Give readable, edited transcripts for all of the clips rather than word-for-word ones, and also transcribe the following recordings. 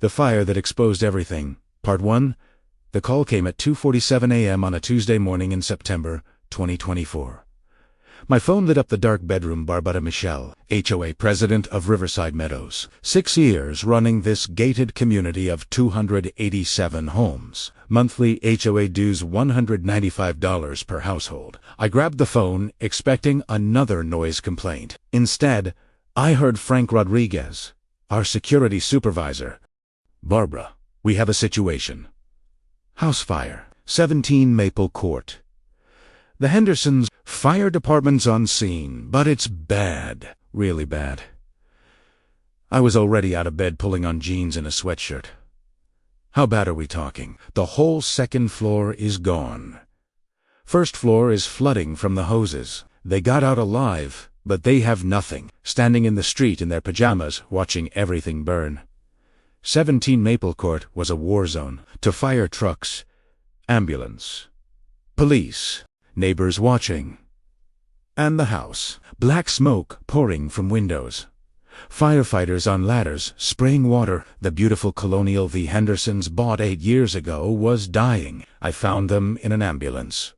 The Fire That Exposed Everything, Part 1. The call came at 2:47 a.m. on a Tuesday morning in September 2024. My phone lit up the dark bedroom. Barbara Michelle, HOA president of Riverside Meadows. 6 years running this gated community of 287 homes. Monthly HOA dues $195 per household. I grabbed the phone, expecting another noise complaint. Instead, I heard Frank Rodriguez, our security supervisor. "Barbara, we have a situation. House fire, 17 Maple Court. The Hendersons' fire department's on scene, but it's bad, really bad." I was already out of bed pulling on jeans and a sweatshirt. "How bad are we talking?" "The whole second floor is gone. First floor is flooding from the hoses. They got out alive, but they have nothing, standing in the street in their pajamas, watching everything burn." 17 Maple Court was a war zone. To fire trucks, ambulance, police, neighbors watching. And the house, black smoke pouring from windows. Firefighters on ladders, spraying water. The beautiful colonial the Hendersons bought 8 years ago was dying. I found them in an ambulance.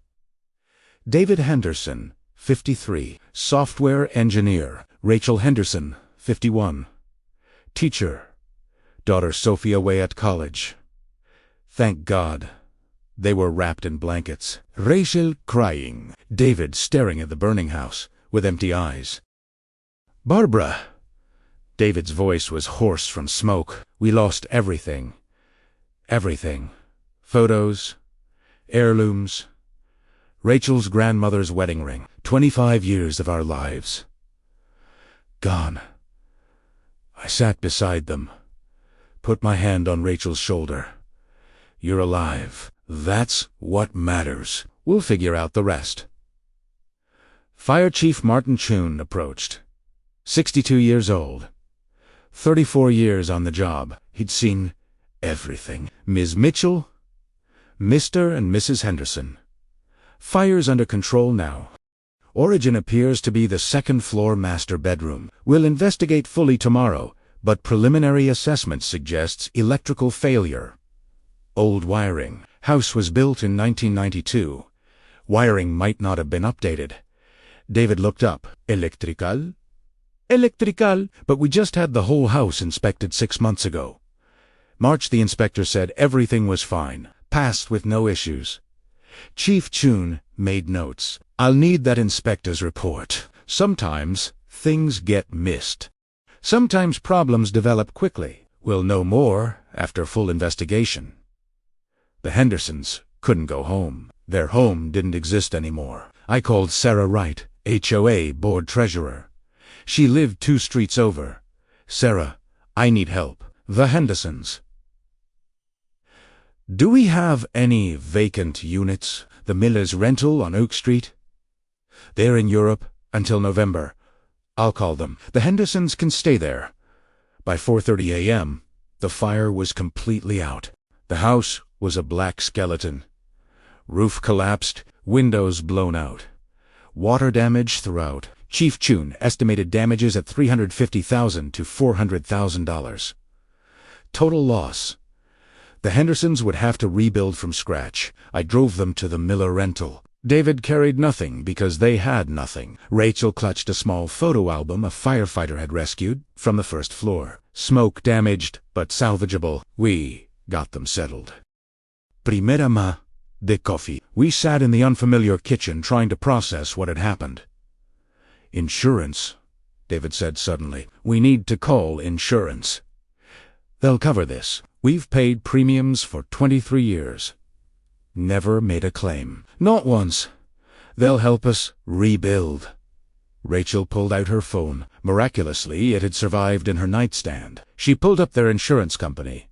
David Henderson, 53, software engineer. Rachel Henderson, 51, teacher. Daughter Sophia away at college. Thank God. They were wrapped in blankets. Rachel crying. David staring at the burning house with empty eyes. "Barbara." David's voice was hoarse from smoke. "We lost everything. Everything. Photos, heirlooms, Rachel's grandmother's wedding ring. 25 years of our lives. Gone." I sat beside them. Put my hand on Rachel's shoulder. "You're alive. That's what matters. We'll figure out the rest." Fire Chief Martin Chun approached. 62 years old. 34 years on the job. He'd seen everything. "Ms. Mitchell, Mr. and Mrs. Henderson. Fire's under control now. Origin appears to be the second-floor master bedroom. We'll investigate fully tomorrow, but preliminary assessment suggests electrical failure. Old wiring. House was built in 1992. Wiring might not have been updated." David looked up. "Electrical?" "Electrical, but we just had the whole house inspected 6 months ago." March, the inspector said everything was fine. Passed with no issues. Chief Chun made notes. "I'll need that inspector's report. Sometimes things get missed. Sometimes problems develop quickly. We'll know more after full investigation." The Hendersons couldn't go home. Their home didn't exist anymore. I called Sarah Wright, HOA board treasurer. She lived 2 streets over. "Sarah, I need help. The Hendersons. Do we have any vacant units? The Miller's rental on Oak Street? They're in Europe until November. I'll call them. The Hendersons can stay there." By 4:30 a.m., the fire was completely out. The house was a black skeleton. Roof collapsed, windows blown out. Water damage throughout. Chief Chun estimated damages at $350,000 to $400,000. Total loss. The Hendersons would have to rebuild from scratch. I drove them to the Miller rental. David carried nothing because they had nothing. Rachel clutched a small photo album a firefighter had rescued from the first floor. Smoke damaged, but salvageable. We got them settled. Primera ma de coffee. We sat in the unfamiliar kitchen trying to process what had happened. "Insurance," David said suddenly. "We need to call insurance. They'll cover this. We've paid premiums for 23 years. Never made a claim. Not once. They'll help us rebuild." Rachel pulled out her phone. Miraculously, it had survived in her nightstand. She pulled up their insurance company.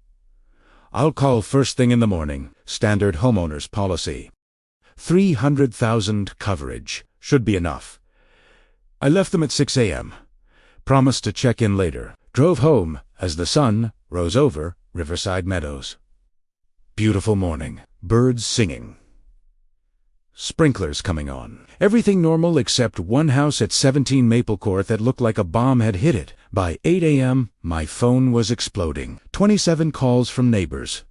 "I'll call first thing in the morning. Standard homeowners policy. 300,000 coverage. Should be enough." I left them at 6 a.m. Promised to check in later. Drove home as the sun rose over Riverside Meadows. Beautiful morning. Birds singing. sprinklers coming on. Everything normal except one house at 17 Maple Court that looked like a bomb had hit it. By 8 a.m., my phone was exploding. 27 calls from neighbors.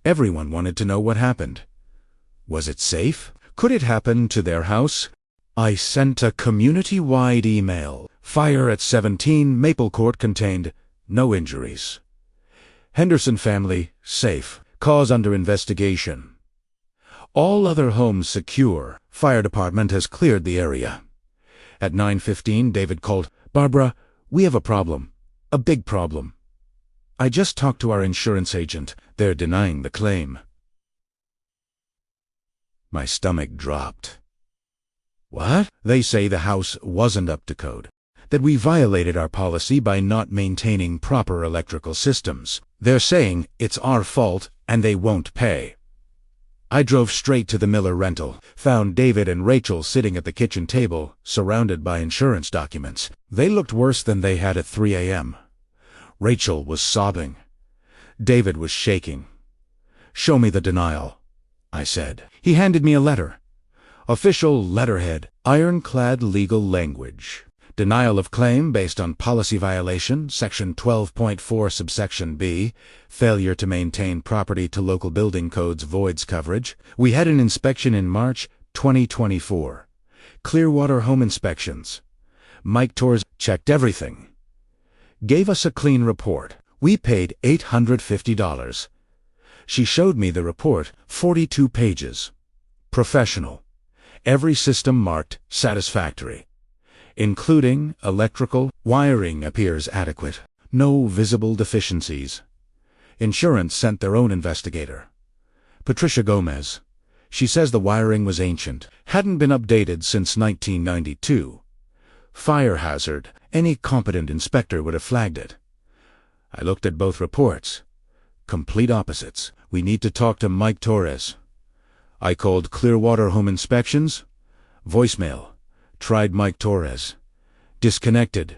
Everyone wanted to know what happened. Was it safe? Could it happen to their house? I sent a community-wide email. Fire at 17 Maple Court contained no injuries. Henderson family safe. Cause under investigation. All other homes secure. Fire department has cleared the area. At 9:15, David called, "Barbara, we have a problem. A big problem. I just talked to our insurance agent. They're denying the claim." My stomach dropped. What? They say the house wasn't up to code. That we violated our policy by not maintaining proper electrical systems. They're saying it's our fault and they won't pay. I drove straight to the Miller rental, found David and Rachel sitting at the kitchen table, surrounded by insurance documents. They looked worse than they had at 3 a.m. Rachel was sobbing. David was shaking. "Show me the denial," I said. He handed me a letter. Official letterhead, ironclad legal language. Denial of claim based on policy violation, Section 12.4 subsection B, failure to maintain property to local building codes voids coverage. We had an inspection in March 2024. Clearwater Home Inspections. Mike Torres checked everything. Gave us a clean report. We paid $850. She showed me the report, 42 pages. Professional. Every system marked satisfactory. Including electrical, wiring appears adequate. No visible deficiencies. Insurance sent their own investigator. Patricia Gomez. She says the wiring was ancient, hadn't been updated since 1992. Fire hazard. Any competent inspector would have flagged it. I looked at both reports. Complete opposites. We need to talk to Mike Torres. I called Clearwater Home Inspections. Voicemail. Tried Mike Torres. Disconnected.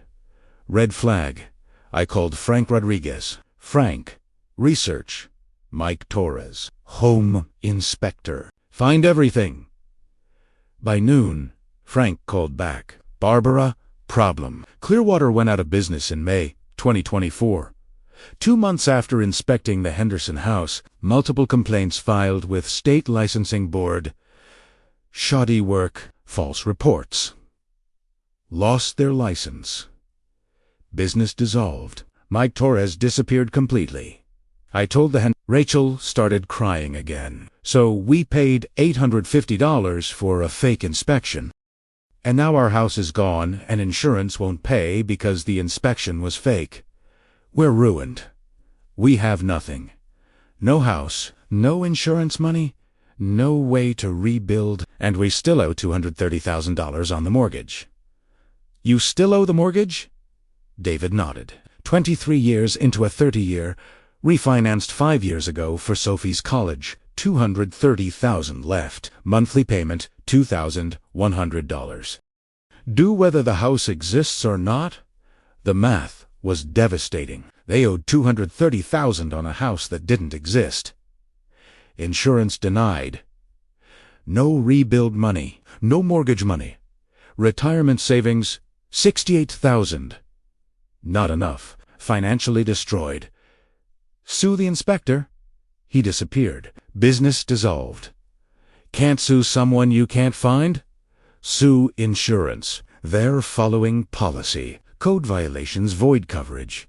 Red flag. I called Frank Rodriguez. Frank. Research. Mike Torres. Home Inspector. Find everything. By noon, Frank called back. "Barbara, problem. Clearwater went out of business in May 2024. 2 months after inspecting the Henderson house, multiple complaints filed with State Licensing Board. Shoddy work. False reports. Lost their license. Business dissolved. Mike Torres disappeared completely. I told Rachel started crying again. So we paid $850 for a fake inspection. And now our house is gone and insurance won't pay because the inspection was fake. We're ruined. We have nothing. No house, no insurance money, no way to rebuild, and we still owe $230,000 on the mortgage." "You still owe the mortgage?" David nodded. 23 years into a 30-year, refinanced 5 years ago for Sophie's college, $230,000 left. Monthly payment, $2,100. Due whether the house exists or not? The math was devastating. They owed $230,000 on a house that didn't exist. Insurance denied. No rebuild money, no mortgage money. Retirement savings, $68,000. Not enough. Financially destroyed. Sue the inspector? He disappeared. Business dissolved. Can't sue someone you can't find? Sue insurance. They're following policy. Code violations void coverage.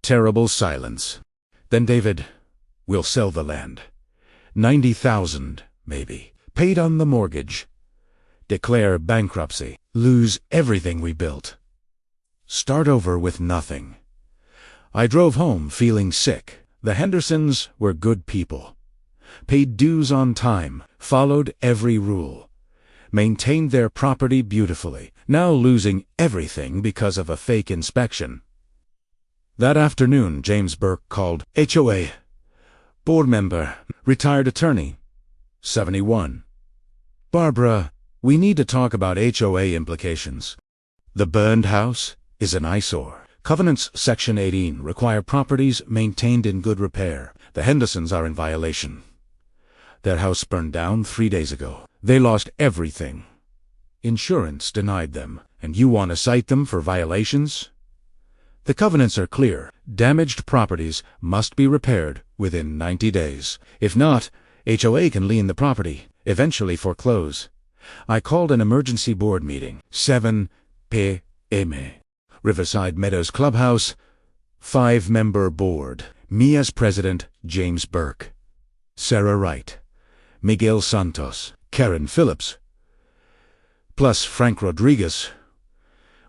Terrible silence. Then David, "We'll sell the land. 90,000, maybe. Paid on the mortgage. Declare bankruptcy. Lose everything we built. Start over with nothing." I drove home feeling sick. The Hendersons were good people. Paid dues on time, followed every rule. Maintained their property beautifully, now losing everything because of a fake inspection. That afternoon, James Burke called. HOA. Board member, retired attorney, 71. "Barbara, we need to talk about HOA implications. The burned house is an eyesore. Covenants Section 18 require properties maintained in good repair. The Hendersons are in violation. Their house burned down 3 days ago. They lost everything. Insurance denied them, and you want to cite them for violations? The covenants are clear. Damaged properties must be repaired within 90 days. If not, HOA can lien the property, eventually foreclose. I called an emergency board meeting. 7 p.m. Riverside Meadows Clubhouse. 5-member board. Me as president, James Burke, Sarah Wright, Miguel Santos, Karen Phillips, plus Frank Rodriguez.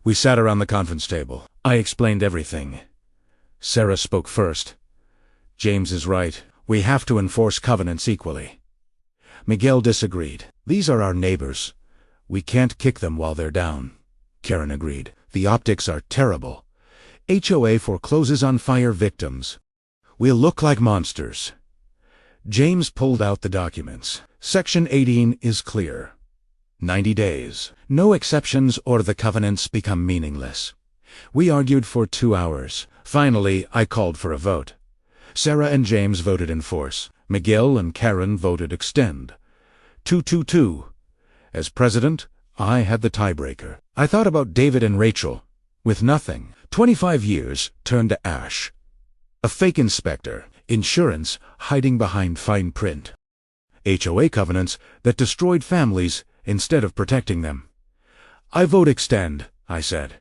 We sat around the conference table. I explained everything. Sarah spoke first. James is right. We have to enforce covenants equally. Miguel disagreed. These are our neighbors. We can't kick them while they're down. Karen agreed. The optics are terrible. HOA forecloses on fire victims. We'll look like monsters. James pulled out the documents. Section 18 is clear. 90 days. No exceptions or the covenants become meaningless. We argued for 2 hours. Finally, I called for a vote. Sarah and James voted enforce. Miguel and Karen voted extend. 2-2-2. As president, I had the tiebreaker. I thought about David and Rachel. With nothing. 25 years turned to ash. A fake inspector, insurance hiding behind fine print. HOA covenants that destroyed families instead of protecting them. I vote extend, I said.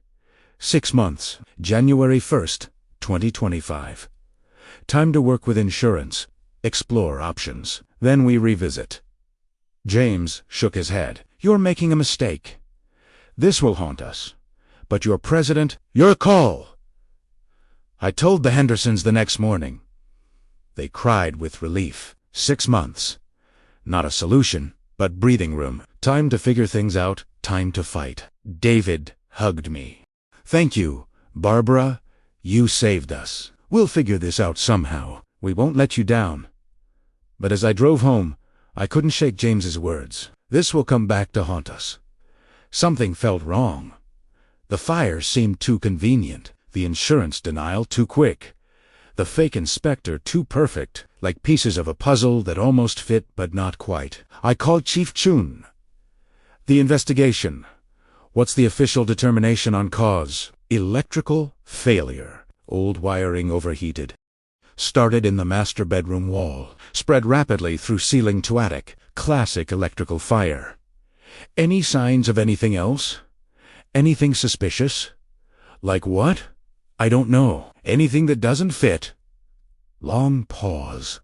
6 months, January 1st, 2025. Time to work with insurance, explore options. Then we revisit. James shook his head. You're making a mistake. This will haunt us. But you're president, your call. I told the Hendersons the next morning. They cried with relief. 6 months. Not a solution, but breathing room. Time to figure things out, time to fight. David hugged me. Thank you, Barbara. You saved us. We'll figure this out somehow. We won't let you down. But as I drove home, I couldn't shake James's words. This will come back to haunt us. Something felt wrong. The fire seemed too convenient. The insurance denial too quick. The fake inspector too perfect, like pieces of a puzzle that almost fit but not quite. I called Chief Chun. The investigation. What's the official determination on cause? Electrical failure. Old wiring overheated. Started in the master bedroom wall. Spread rapidly through ceiling to attic. Classic electrical fire. Any signs of anything else? Anything suspicious? Like what? I don't know. Anything that doesn't fit? Long pause.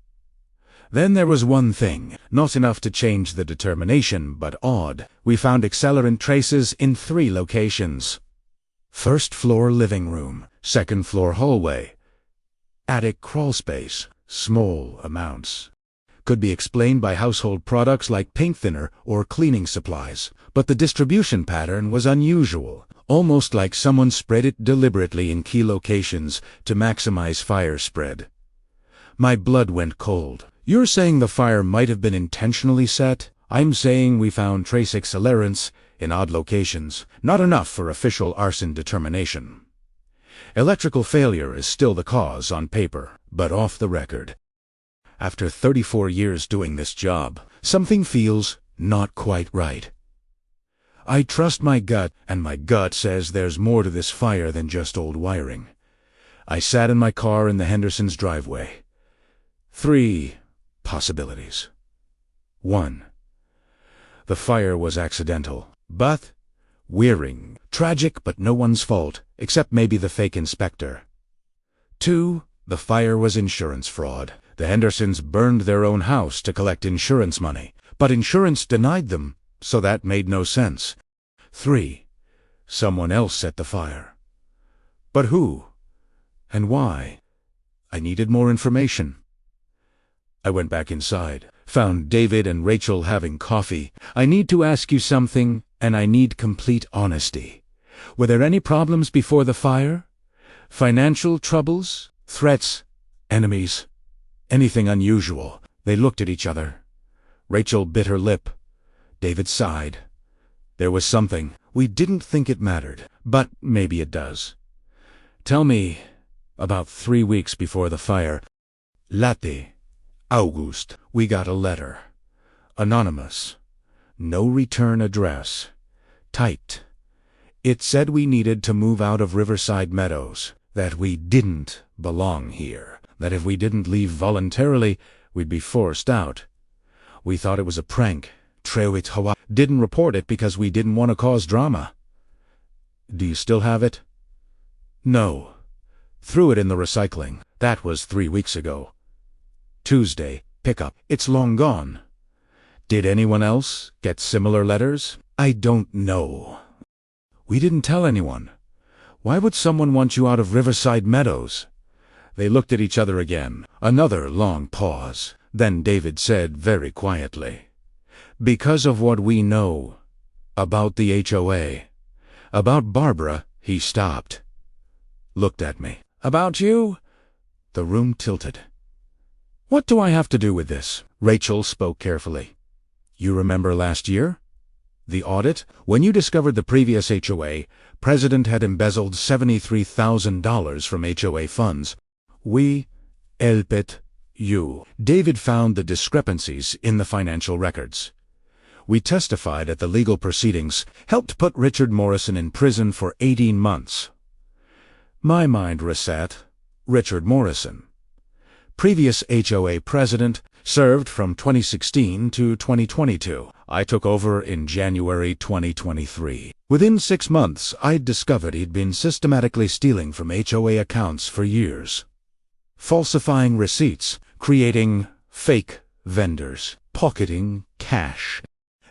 Then there was one thing, not enough to change the determination, but odd. We found accelerant traces in 3 locations. First floor living room, second floor hallway. Attic crawl space, small amounts. Could be explained by household products like paint thinner or cleaning supplies. But the distribution pattern was unusual. Almost like someone spread it deliberately in key locations to maximize fire spread. My blood went cold. You're saying the fire might have been intentionally set? I'm saying we found trace accelerants in odd locations. Not enough for official arson determination. Electrical failure is still the cause on paper, but off the record. After 34 years doing this job, something feels not quite right. I trust my gut, and my gut says there's more to this fire than just old wiring. I sat in my car in the Hendersons' driveway. 3 possibilities. 1. The fire was accidental, but wearing. Tragic, but no one's fault, except maybe the fake inspector. 2. The fire was insurance fraud. The Hendersons burned their own house to collect insurance money, but insurance denied them. So that made no sense. 3. Someone else set the fire. But who? And why? I needed more information. I went back inside, found David and Rachel having coffee. I need to ask you something, and I need complete honesty. Were there any problems before the fire? Financial troubles? Threats? Enemies? Anything unusual? They looked at each other. Rachel bit her lip. David sighed. There was something. We didn't think it mattered, but maybe it does. Tell me, about 3 weeks before the fire, Latte, August, we got a letter. Anonymous. No return address. Typed. It said we needed to move out of Riverside Meadows, that we didn't belong here, that if we didn't leave voluntarily, we'd be forced out. We thought it was a prank. HOA didn't report it because we didn't want to cause drama. Do you still have it? No. Threw it in the recycling. That was 3 weeks ago. Tuesday, pickup. It's long gone. Did anyone else get similar letters? I don't know. We didn't tell anyone. Why would someone want you out of Riverside Meadows? They looked at each other again. Another long pause. Then David said very quietly, "Because of what we know about the HOA. About Barbara." He stopped. Looked at me. "About you?" The room tilted. "What do I have to do with this?" Rachel spoke carefully. "You remember last year? The audit? When you discovered the previous HOA, president had embezzled $73,000 from HOA funds. We helped you." David found the discrepancies in the financial records. "We testified at the legal proceedings, helped put Richard Morrison in prison for 18 months. My mind reset. Richard Morrison, previous HOA president, served from 2016 to 2022. I took over in January 2023. Within 6 months, I'd discovered he'd been systematically stealing from HOA accounts for years. Falsifying receipts, creating fake vendors, pocketing cash.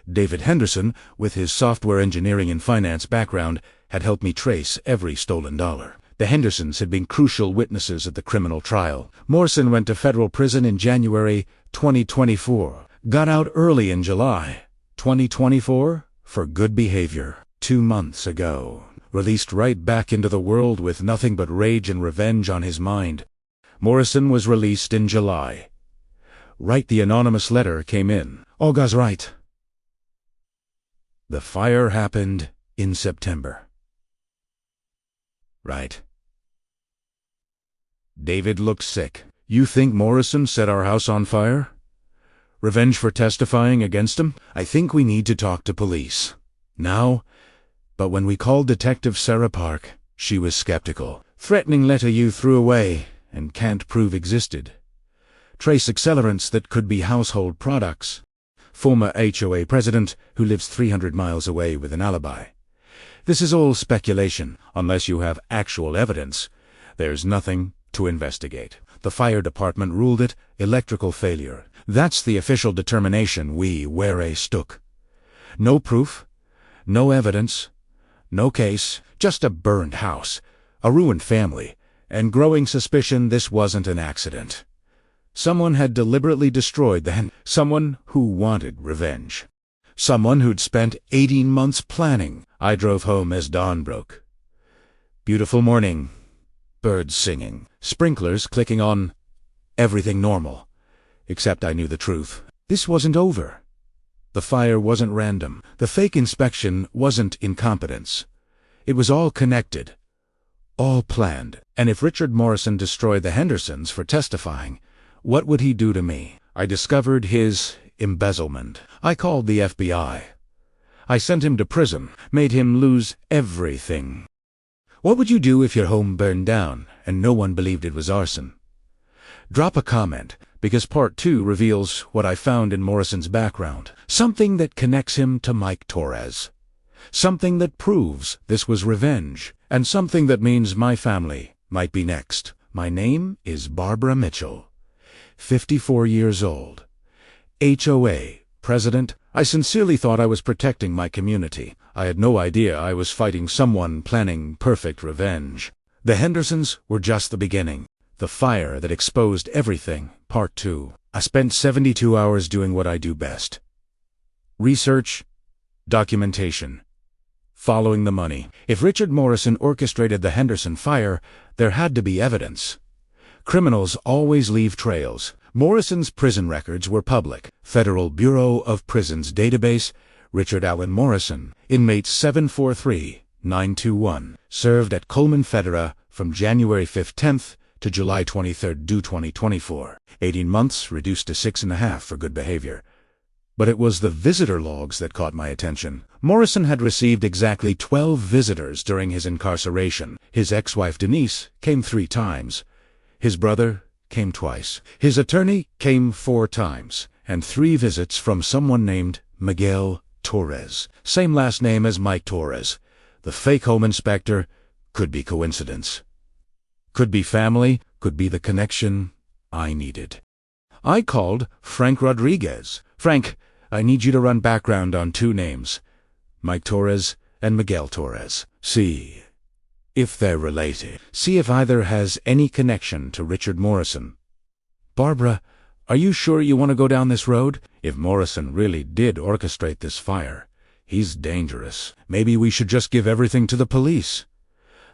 David Henderson, with his software engineering and finance background, had helped me trace every stolen dollar. The Hendersons had been crucial witnesses at the criminal trial. Morrison went to federal prison in January 2024. Got out early in July 2024 for good behavior. 2 months ago. Released right back into the world with nothing but rage and revenge on his mind. Morrison was released in July. Right, the anonymous letter came in. All goes right. The fire happened in September. Right. David looked sick. You think Morrison set our house on fire? Revenge for testifying against him? I think we need to talk to police. Now? But when we called Detective Sarah Park, she was skeptical. Threatening letter you threw away and can't prove existed. Trace accelerants that could be household products. Former HOA president who lives 300 miles away with an alibi. This is all speculation. Unless you have actual evidence, there's nothing to investigate. The fire department ruled it electrical failure. That's the official determination we took. No proof, no evidence, no case, just a burned house, a ruined family, and growing suspicion this wasn't an accident. Someone had deliberately destroyed someone who wanted revenge. Someone who'd spent 18 months planning. I drove home as dawn broke. Beautiful morning. Birds singing. Sprinklers clicking on. Everything normal. Except I knew the truth. This wasn't over. The fire wasn't random. The fake inspection wasn't incompetence. It was all connected. All planned. And if Richard Morrison destroyed the Hendersons for testifying, what would he do to me? I discovered his embezzlement. I called the FBI. I sent him to prison, made him lose everything. What would you do if your home burned down and no one believed it was arson? Drop a comment, because part 2 reveals what I found in Morrison's background. Something that connects him to Mike Torres. Something that proves this was revenge, and something that means my family might be next. My name is Barbara Mitchell, 54 years old. HOA president. I sincerely thought I was protecting my community. I had no idea I was fighting someone planning perfect revenge. The Hendersons were just the beginning. The fire that exposed everything, part 2. I spent 72 hours doing what I do best. Research, documentation, following the money. If Richard Morrison orchestrated the Henderson fire, there had to be evidence. Criminals always leave trails. Morrison's prison records were public. Federal Bureau of Prisons database, Richard Allen Morrison, inmate 743921, served at Coleman Federa from January 15th to July 23rd, 2024. 18 months reduced to 6.5 for good behavior. But it was the visitor logs that caught my attention. Morrison had received exactly 12 visitors during his incarceration. His ex-wife Denise came 3 times. His brother came twice. His attorney came 4 times. And 3 visits from someone named Miguel Torres. Same last name as Mike Torres. The fake home inspector. Could be coincidence. Could be family. Could be the connection I needed. I called Frank Rodriguez. Frank, I need you to run background on 2 names, Mike Torres and Miguel Torres. See if they're related. See if either has any connection to Richard Morrison. Barbara, are you sure you want to go down this road? If Morrison really did orchestrate this fire, he's dangerous. Maybe we should just give everything to the police.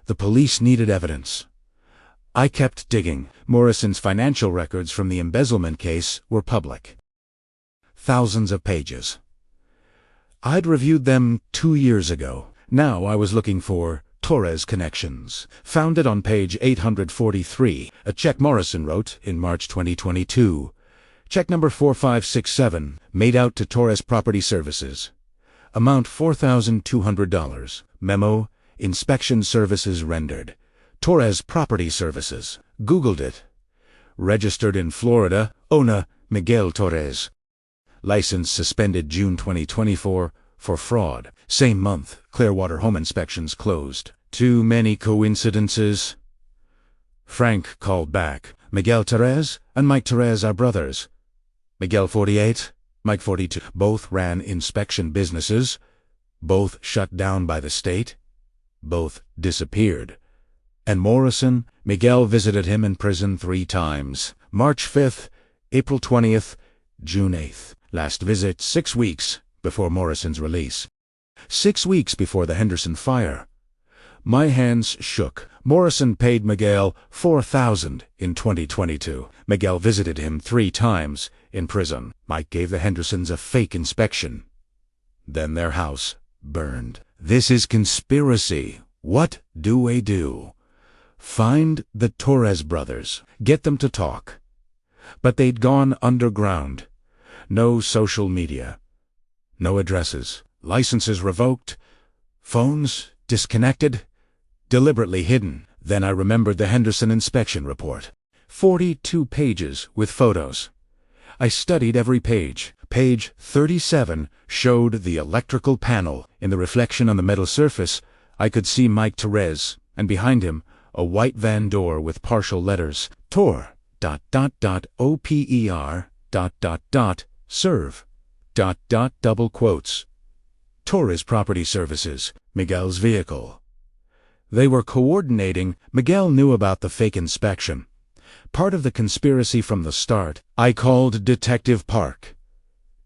The police needed evidence. I kept digging. Morrison's financial records from the embezzlement case were public. Thousands of pages. I'd reviewed them 2 years ago. Now I was looking for Torres connections. Found it on page 843, a check Morrison wrote in March 2022. Check number 4567, made out to Torres Property Services. Amount $4,200. Memo, inspection services rendered. Torres Property Services. Googled it. Registered in Florida. Owner, Miguel Torres. License suspended June 2024 for fraud. Same month, Clearwater Home Inspections closed. Too many coincidences. Frank called back. Miguel Torres and Mike Torres are brothers. Miguel 48, Mike 42. Both ran inspection businesses. Both shut down by the state. Both disappeared. And Morrison, Miguel visited him in prison 3 times. March 5th, April 20th, June 8th. Last visit 6 weeks before Morrison's release. 6 weeks before the Henderson fire. My hands shook. Morrison paid Miguel $4,000 in 2022. Miguel visited him 3 times in prison. Mike gave the Hendersons a fake inspection. Then their house burned. This is conspiracy. What do we do? Find the Torres brothers. Get them to talk. But they'd gone underground. No social media. No addresses. Licenses revoked. Phones disconnected. Deliberately hidden. Then I remembered the Henderson inspection report. 42 pages with photos. I studied every page. Page 37 showed the electrical panel. In the reflection on the metal surface, I could see Mike Torres, and behind him, a white van door with partial letters. Tor, ... OPER, ... serve, ... double quotes. Torres Property Services, Miguel's vehicle. They were coordinating. Miguel knew about the fake inspection. Part of the conspiracy from the start. I called Detective Park.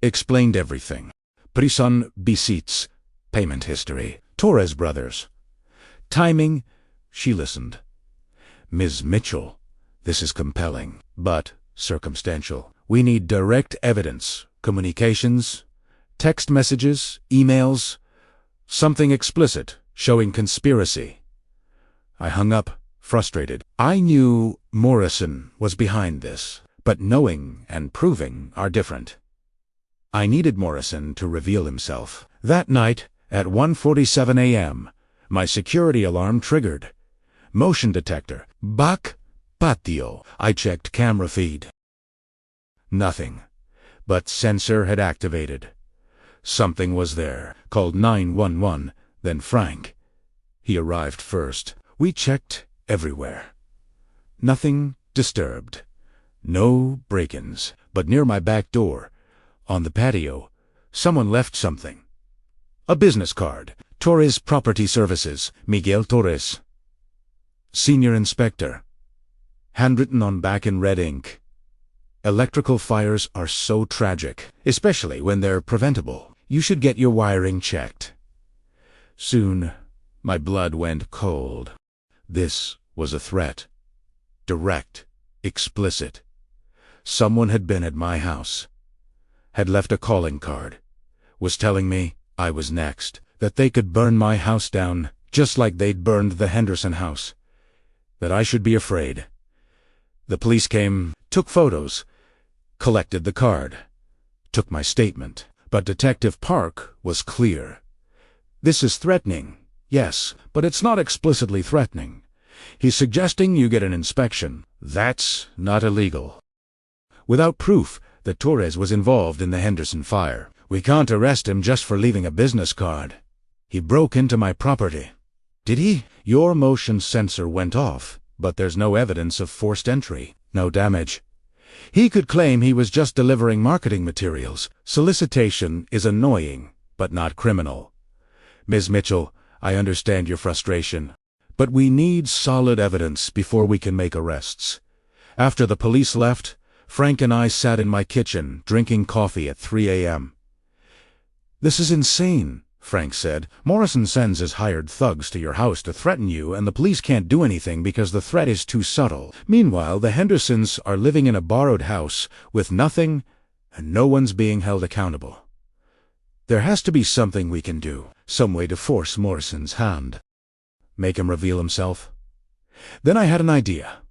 Explained everything. Prison Bisites. Payment history. Torres brothers. Timing. She listened. Ms. Mitchell, this is compelling, but circumstantial. We need direct evidence. Communications, text messages, emails, something explicit showing conspiracy. I hung up, frustrated. I knew Morrison was behind this, but knowing and proving are different. I needed Morrison to reveal himself. That night, at 1:47 a.m., my security alarm triggered. Motion detector. Back patio. I checked camera feed. Nothing. But sensor had activated. Something was there. Called 911, then Frank. He arrived first. We checked everywhere. Nothing disturbed. No break-ins. But near my back door, on the patio, someone left something. A business card. Torres Property Services, Miguel Torres. Senior Inspector. Handwritten on back in red ink. Electrical fires are so tragic, especially when they're preventable. You should get your wiring checked. Soon, my blood went cold. This was a threat. Direct, explicit. Someone had been at my house. Had left a calling card. Was telling me I was next. That they could burn my house down, just like they'd burned the Henderson house. That I should be afraid. The police came, took photos, collected the card, took my statement. But Detective Park was clear. This is threatening, yes, but it's not explicitly threatening. He's suggesting you get an inspection. That's not illegal. Without proof that Torres was involved in the Henderson fire, we can't arrest him just for leaving a business card. He broke into my property. Did he? Your motion sensor went off, but there's no evidence of forced entry, no damage. He could claim he was just delivering marketing materials. Solicitation is annoying, but not criminal. Ms. Mitchell, I understand your frustration, but we need solid evidence before we can make arrests. After the police left, Frank and I sat in my kitchen drinking coffee at 3 a.m. This is insane, Frank said. Morrison sends his hired thugs to your house to threaten you, and the police can't do anything because the threat is too subtle. Meanwhile, the Hendersons are living in a borrowed house with nothing, and no one's being held accountable. There has to be something we can do, some way to force Morrison's hand. Make him reveal himself. Then I had an idea.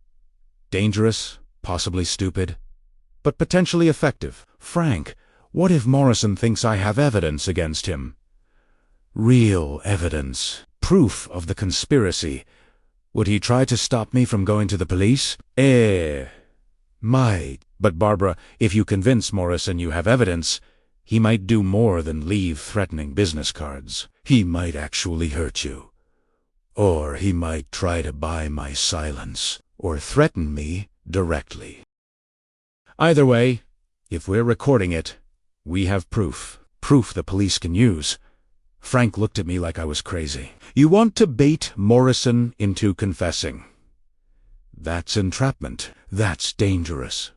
Dangerous, possibly stupid, but potentially effective. Frank, what if Morrison thinks I have evidence against him? Real evidence. Proof of the conspiracy. Would he try to stop me from going to the police? Might. But Barbara, if you convince Morrison you have evidence, he might do more than leave threatening business cards. He might actually hurt you. Or he might try to buy my silence, or threaten me directly. Either way, if we're recording it, we have proof. Proof the police can use. Frank looked at me like I was crazy. You want to bait Morrison into confessing. That's entrapment. That's dangerous.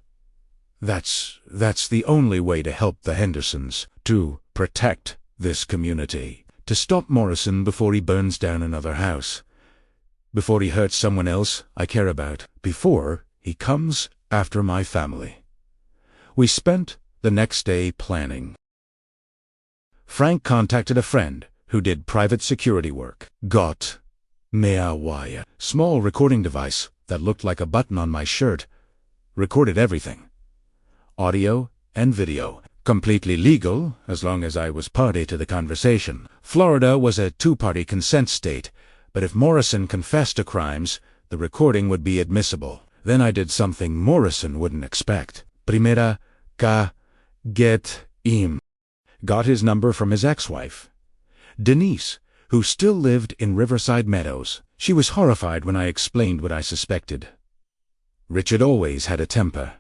That's the only way to help the Hendersons, to protect this community, to stop Morrison before he burns down another house, before he hurts someone else I care about, before he comes after my family. We spent the next day planning. Frank contacted a friend who did private security work. Got me a wire, small recording device that looked like a button on my shirt. Recorded everything. Audio and video. Completely legal, as long as I was party to the conversation. Florida was a two-party consent state, but if Morrison confessed to crimes, the recording would be admissible. Then I did something Morrison wouldn't expect. Primera get him. Got his number from his ex-wife, Denise, who still lived in Riverside Meadows. She was horrified when I explained what I suspected. Richard always had a temper.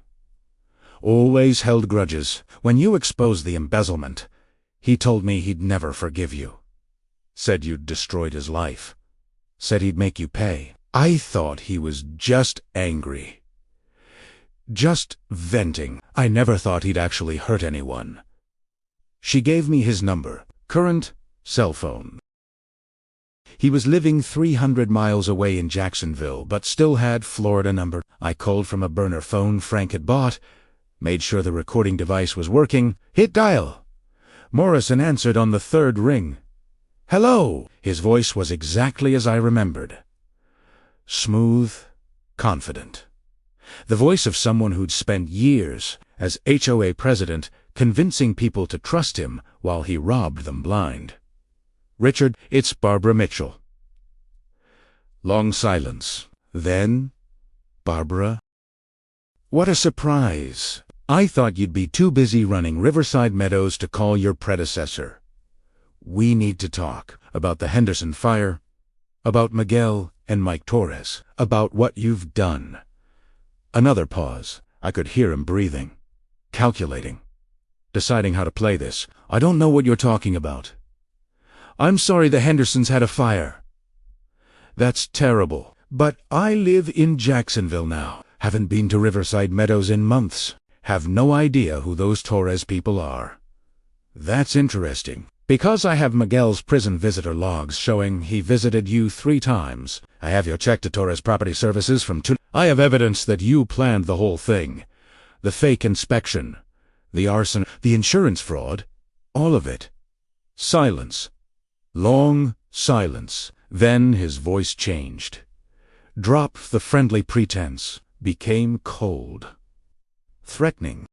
Always held grudges. When you exposed the embezzlement, he told me he'd never forgive you. Said you'd destroyed his life. Said he'd make you pay. I thought he was just angry. Just venting. I never thought he'd actually hurt anyone. She gave me his number, current cell phone. He was living 300 miles away in Jacksonville, but still had Florida number. I called from a burner phone Frank had bought, made sure the recording device was working, hit dial. Morrison answered on the third ring. Hello! His voice was exactly as I remembered. Smooth, confident. The voice of someone who'd spent years as HOA president convincing people to trust him while he robbed them blind. Richard, it's Barbara Mitchell. Long silence. Then, Barbara. What a surprise. I thought you'd be too busy running Riverside Meadows to call your predecessor. We need to talk about the Henderson fire, about Miguel and Mike Torres, about what you've done. Another pause. I could hear him breathing, calculating, deciding how to play this. I don't know what you're talking about. I'm sorry the Hendersons had a fire. That's terrible. But I live in Jacksonville now. Haven't been to Riverside Meadows in months. Have no idea who those Torres people are. That's interesting. Because I have Miguel's prison visitor logs showing he visited you 3 times. I have your check to Torres Property Services from 2. I have evidence that you planned the whole thing. The fake inspection, the arson, the insurance fraud, all of it. Silence. Long silence. Then his voice changed. Dropped the friendly pretense. Became cold. Threatening.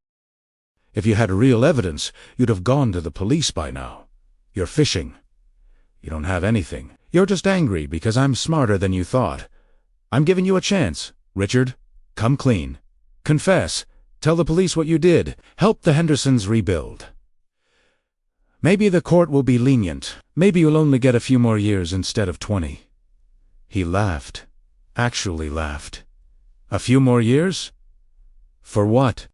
If you had real evidence, you'd have gone to the police by now. You're fishing. You don't have anything. You're just angry because I'm smarter than you thought. I'm giving you a chance, Richard. Come clean. Confess. Tell the police what you did. Help the Hendersons rebuild. Maybe the court will be lenient. Maybe you'll only get a few more years instead of 20. He laughed. Actually laughed. A few more years? For what?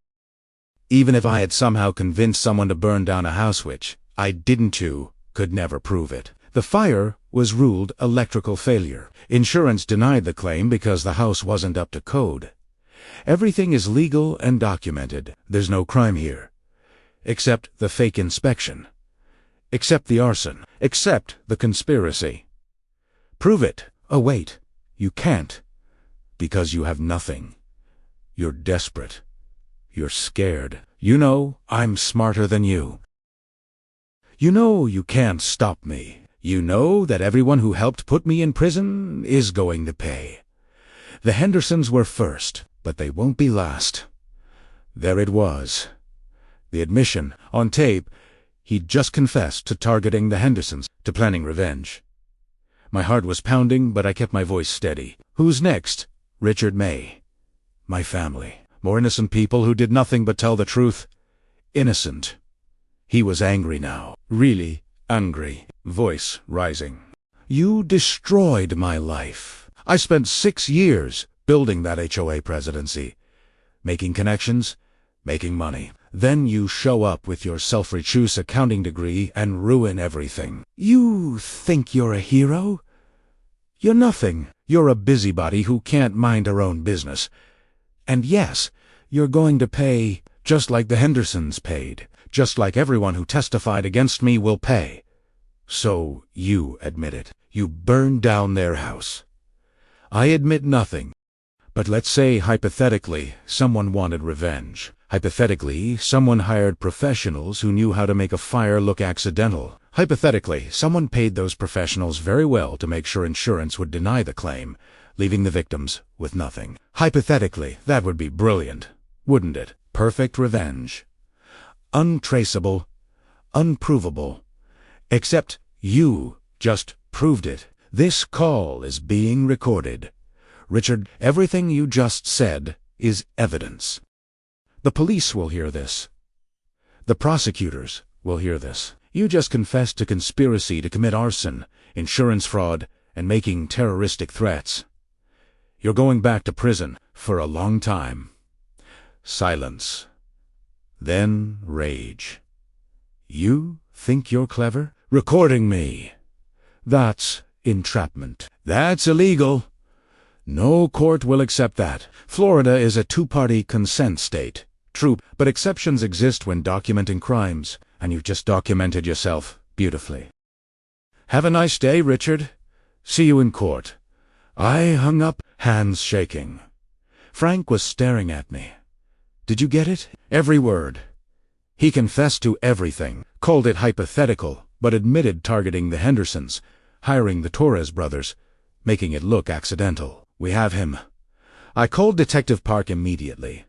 Even if I had somehow convinced someone to burn down a house, which I didn't, you could never prove it. The fire was ruled electrical failure. Insurance denied the claim because the house wasn't up to code. Everything is legal and documented. There's no crime here. Except the fake inspection. Except the arson. Except the conspiracy. Prove it. Oh wait, you can't. Because you have nothing. You're desperate. You're scared. You know I'm smarter than you. You know you can't stop me. You know that everyone who helped put me in prison is going to pay. The Hendersons were first, but they won't be last. There it was. The admission, on tape. He'd just confessed to targeting the Hendersons, to planning revenge. My heart was pounding, but I kept my voice steady. Who's next? Richard May. My family. More innocent people who did nothing but tell the truth. Innocent. He was angry now. Really angry. Voice rising. You destroyed my life. I spent 6 years building that HOA presidency. Making connections, making money. Then you show up with your self-rechoose accounting degree and ruin everything. You think you're a hero? You're nothing. You're a busybody who can't mind her own business. And yes, you're going to pay just like the Hendersons paid, just like everyone who testified against me will pay. So you admit it. You burned down their house. I admit nothing. But let's say, hypothetically, someone wanted revenge. Hypothetically, someone hired professionals who knew how to make a fire look accidental. Hypothetically, someone paid those professionals very well to make sure insurance would deny the claim, leaving the victims with nothing. Hypothetically, that would be brilliant, wouldn't it? Perfect revenge. Untraceable, unprovable. Except you just proved it. This call is being recorded. Richard, everything you just said is evidence. The police will hear this. The prosecutors will hear this. You just confessed to conspiracy to commit arson, insurance fraud, and making terroristic threats. You're going back to prison for a long time. Silence. Then rage. You think you're clever? Recording me. That's entrapment. That's illegal. No court will accept that. Florida is a two-party consent state. True, but exceptions exist when documenting crimes, and you've just documented yourself beautifully. Have a nice day, Richard. See you in court. I hung up, hands shaking. Frank was staring at me. Did you get it? Every word. He confessed to everything, called it hypothetical, but admitted targeting the Hendersons, hiring the Torres brothers, making it look accidental. We have him. I called Detective Park immediately.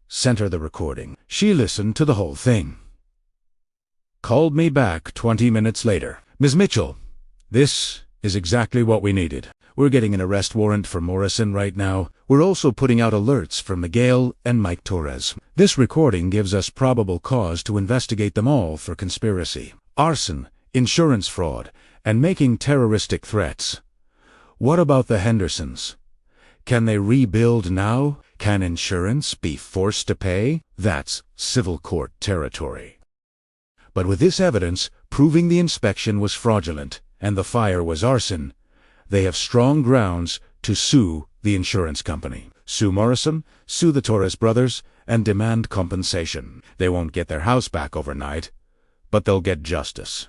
Sent her the recording. She listened to the whole thing. Called me back 20 minutes later. Ms. Mitchell, this is exactly what we needed. We're getting an arrest warrant for Morrison right now. We're also putting out alerts for Miguel and Mike Torres. This recording gives us probable cause to investigate them all for conspiracy, arson, insurance fraud, and making terroristic threats. What about the Hendersons? Can they rebuild now? Can insurance be forced to pay? That's civil court territory. But with this evidence proving the inspection was fraudulent and the fire was arson, they have strong grounds to sue the insurance company. Sue Morrison, sue the Torres brothers, and demand compensation. They won't get their house back overnight, but they'll get justice.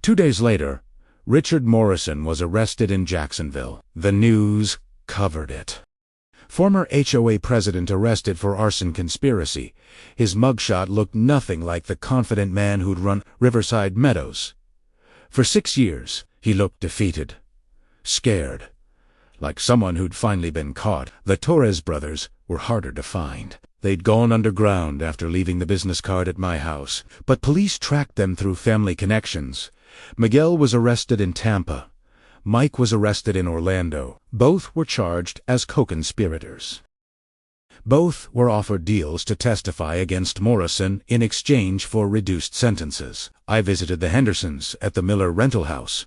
2 days later, Richard Morrison was arrested in Jacksonville. The news covered it. Former HOA president arrested for arson conspiracy. His mugshot looked nothing like the confident man who'd run Riverside Meadows. For 6 years, he looked defeated, scared, like someone who'd finally been caught. The Torres brothers were harder to find. They'd gone underground after leaving the business card at my house, but police tracked them through family connections. Miguel was arrested in Tampa. Mike was arrested in Orlando. Both were charged as co-conspirators. Both were offered deals to testify against Morrison in exchange for reduced sentences. I visited the Hendersons at the Miller rental house.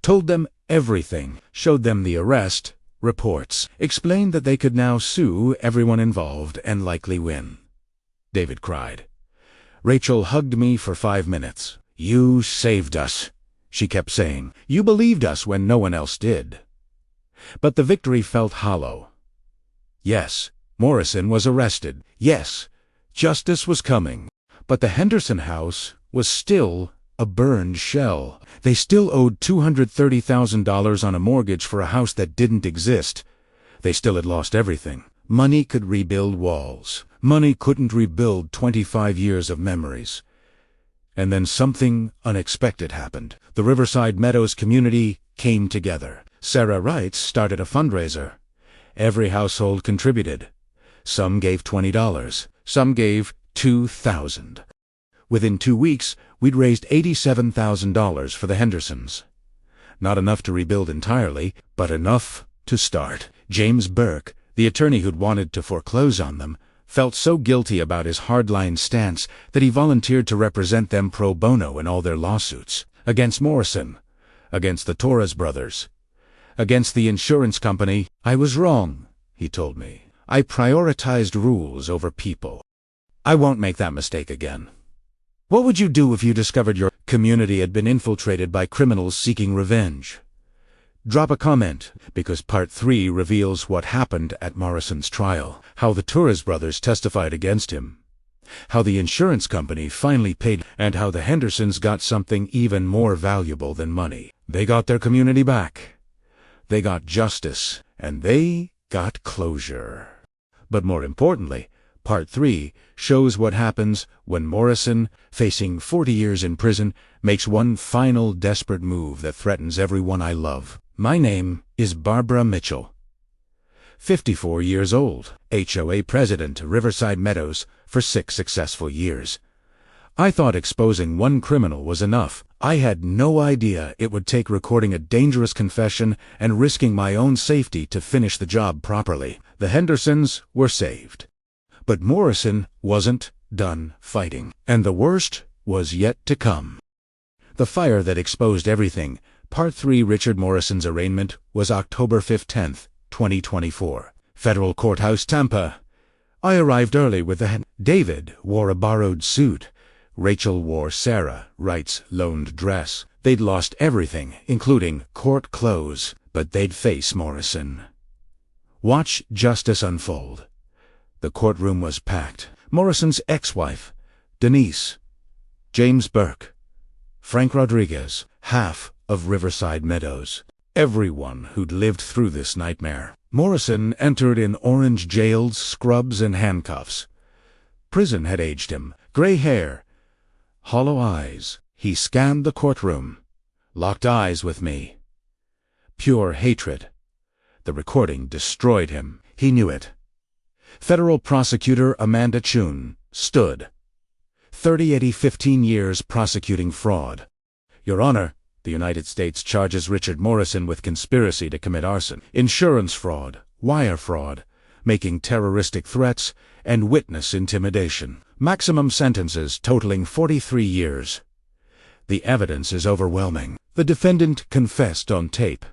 Told them everything, showed them the arrest reports, explained that they could now sue everyone involved and likely win. David cried. Rachel hugged me for 5 minutes. You saved us, she kept saying. You believed us when no one else did. But the victory felt hollow. Yes, Morrison was arrested. Yes, justice was coming. But the Henderson house was still a burned shell. They still owed $230,000 on a mortgage for a house that didn't exist. They still had lost everything. Money could rebuild walls. Money couldn't rebuild 25 years of memories. And then something unexpected happened. The Riverside Meadows community came together. Sarah Wright started a fundraiser. Every household contributed. Some gave $20. Some gave $2,000. Within 2 weeks, we'd raised $87,000 for the Hendersons. Not enough to rebuild entirely, but enough to start. James Burke, the attorney who'd wanted to foreclose on them, felt so guilty about his hardline stance that he volunteered to represent them pro bono in all their lawsuits. Against Morrison, against the Torres brothers, against the insurance company. I was wrong, he told me. I prioritized rules over people. I won't make that mistake again. What would you do if you discovered your community had been infiltrated by criminals seeking revenge? Drop a comment, because Part 3 reveals what happened at Morrison's trial, how the Torres brothers testified against him, how the insurance company finally paid, and how the Hendersons got something even more valuable than money. They got their community back. They got justice, and they got closure. But more importantly, Part 3 shows what happens when Morrison, facing 40 years in prison, makes one final desperate move that threatens everyone I love. My name is Barbara Mitchell. 54 years old, HOA president, Riverside Meadows, for 6 successful years. I thought exposing one criminal was enough. I had no idea it would take recording a dangerous confession and risking my own safety to finish the job properly. The Hendersons were saved. But Morrison wasn't done fighting, and the worst was yet to come. The fire that exposed everything. Part 3 Richard Morrison's arraignment was October 15, 2024. Federal Courthouse, Tampa. I arrived early with the David wore a borrowed suit. Rachel wore Sarah Wright's loaned dress. They'd lost everything, including court clothes, but they'd face Morrison. Watch justice unfold. The courtroom was packed. Morrison's ex-wife, Denise, James Burke, Frank Rodriguez, half of Riverside Meadows. Everyone who'd lived through this nightmare. Morrison entered in orange jails, scrubs, and handcuffs. Prison had aged him. Gray hair, hollow eyes. He scanned the courtroom, locked eyes with me. Pure hatred. The recording destroyed him. He knew it. Federal prosecutor Amanda Chun stood. 15 years prosecuting fraud. Your Honor, the United States charges Richard Morrison with conspiracy to commit arson, insurance fraud, wire fraud, making terroristic threats, and witness intimidation. Maximum sentences totaling 43 years. The evidence is overwhelming. The defendant confessed on tape.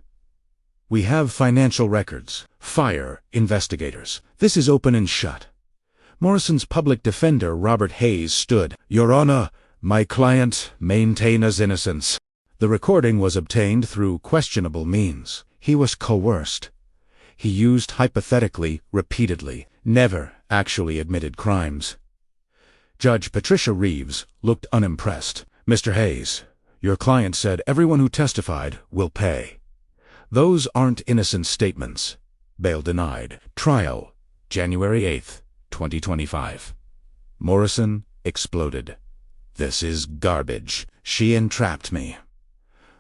We have financial records. Fire investigators. This is open and shut. Morrison's public defender, Robert Hayes, stood. Your Honor, my client maintains innocence. The recording was obtained through questionable means. He was coerced. He used hypothetically, repeatedly, never actually admitted crimes. Judge Patricia Reeves looked unimpressed. Mr. Hayes, your client said everyone who testified will pay. Those aren't innocent statements. Bail denied. Trial, January 8, 2025. Morrison exploded. This is garbage. She entrapped me.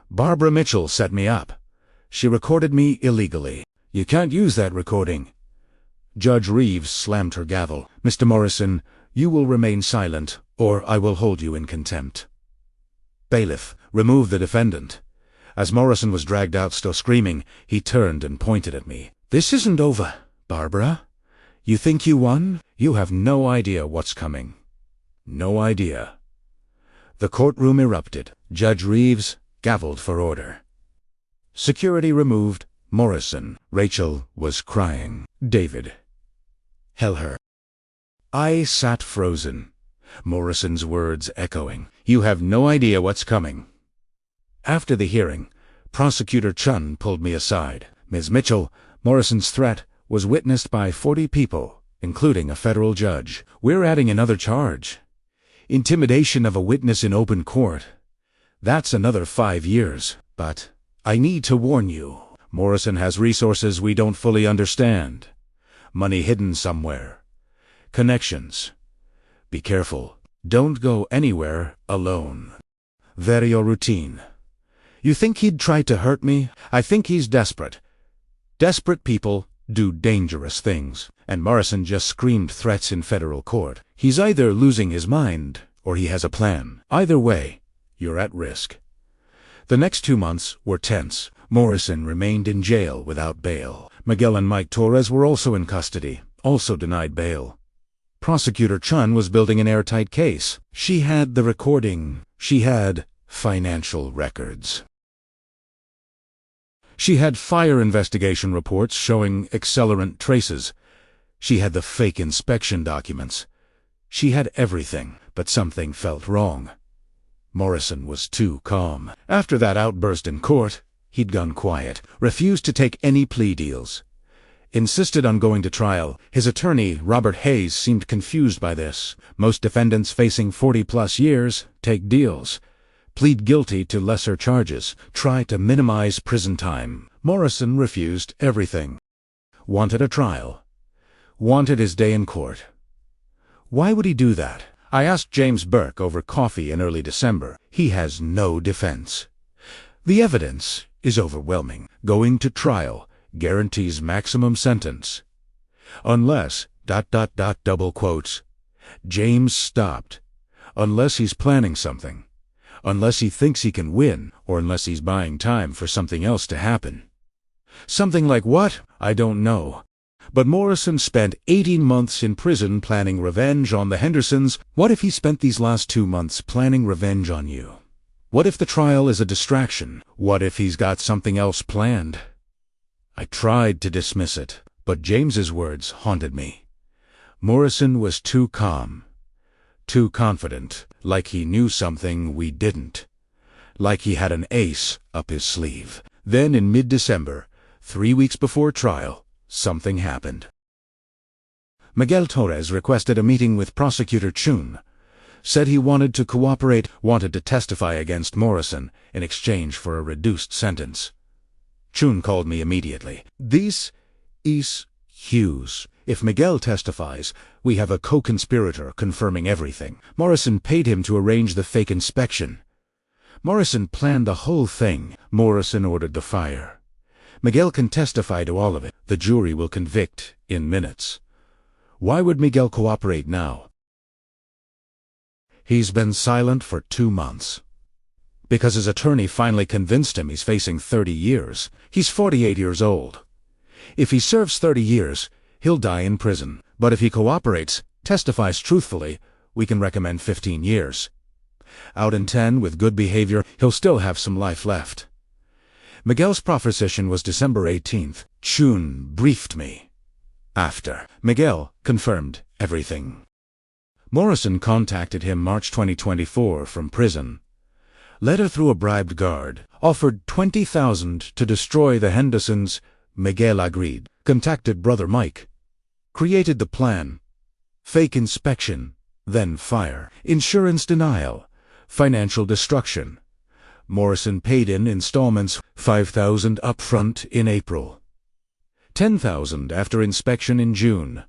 Barbara Mitchell set me up. She recorded me illegally. You can't use that recording. Judge Reeves slammed her gavel. "Mr. Morrison, you will remain silent, or I will hold you in contempt." "Bailiff, remove the defendant." As Morrison was dragged out still screaming, he turned and pointed at me. "This isn't over, Barbara. You think you won? You have no idea what's coming. No idea." The courtroom erupted. Judge Reeves gavelled for order. Security removed. Morrison. Rachel was crying. David held her. I sat frozen. Morrison's words echoing. "You have no idea what's coming." After the hearing, Prosecutor Chun pulled me aside. "Ms. Mitchell, Morrison's threat was witnessed by 40 people, including a federal judge. We're adding another charge. Intimidation of a witness in open court. That's another 5 years. But I need to warn you, Morrison has resources we don't fully understand. Money hidden somewhere. Connections. Be careful. Don't go anywhere alone." "Very routine. You think he'd try to hurt me? I think he's desperate. Desperate people do dangerous things." And Morrison just screamed threats in federal court. "He's either losing his mind, or he has a plan. Either way, you're at risk." The next 2 months were tense. Morrison remained in jail without bail. Miguel and Mike Torres were also in custody, also denied bail. Prosecutor Chun was building an airtight case. She had the recording. She had financial records. She had fire investigation reports showing accelerant traces. She had the fake inspection documents. She had everything, but something felt wrong. Morrison was too calm. After that outburst in court, he'd gone quiet, refused to take any plea deals. Insisted on going to trial. His attorney, Robert Hayes, seemed confused by this. Most defendants facing 40-plus years take deals, plead guilty to lesser charges, try to minimize prison time. Morrison refused everything. Wanted a trial. Wanted his day in court. Why would he do that? I asked James Burke over coffee in early December. He has no defense. The evidence is overwhelming. Going to trial guarantees maximum sentence. Unless, ... double quotes. James stopped. Unless he's planning something. Unless he thinks he can win, or unless he's buying time for something else to happen. Something like what? I don't know. But Morrison spent 18 months in prison planning revenge on the Hendersons. What if he spent these last 2 months planning revenge on you? What if the trial is a distraction? What if he's got something else planned? I tried to dismiss it, but James's words haunted me. Morrison was too calm, too confident, like he knew something we didn't, like he had an ace up his sleeve. Then in mid-December, 3 weeks before trial, something happened. Miguel Torres requested a meeting with Prosecutor Chun, said he wanted to cooperate, wanted to testify against Morrison in exchange for a reduced sentence. Chun called me immediately. "This is huge. If Miguel testifies, we have a co-conspirator confirming everything. Morrison paid him to arrange the fake inspection. Morrison planned the whole thing. Morrison ordered the fire. Miguel can testify to all of it. The jury will convict in minutes. Why would Miguel cooperate now? He's been silent for 2 months. Because his attorney finally convinced him he's facing 30 years. He's 48 years old. If he serves 30 years, he'll die in prison. But if he cooperates, testifies truthfully, we can recommend 15 years. Out in 10 with good behavior, he'll still have some life left." Miguel's proposition was December 18th. Chun briefed me. After, Miguel confirmed everything. Morrison contacted him March 2024 from prison. Letter through a bribed guard. Offered $20,000 to destroy the Hendersons. Miguel agreed. Contacted brother Mike. Created the plan. Fake inspection. Then fire. Insurance denial. Financial destruction. Morrison paid in installments, $5,000 upfront in April, $10,000 after inspection in June,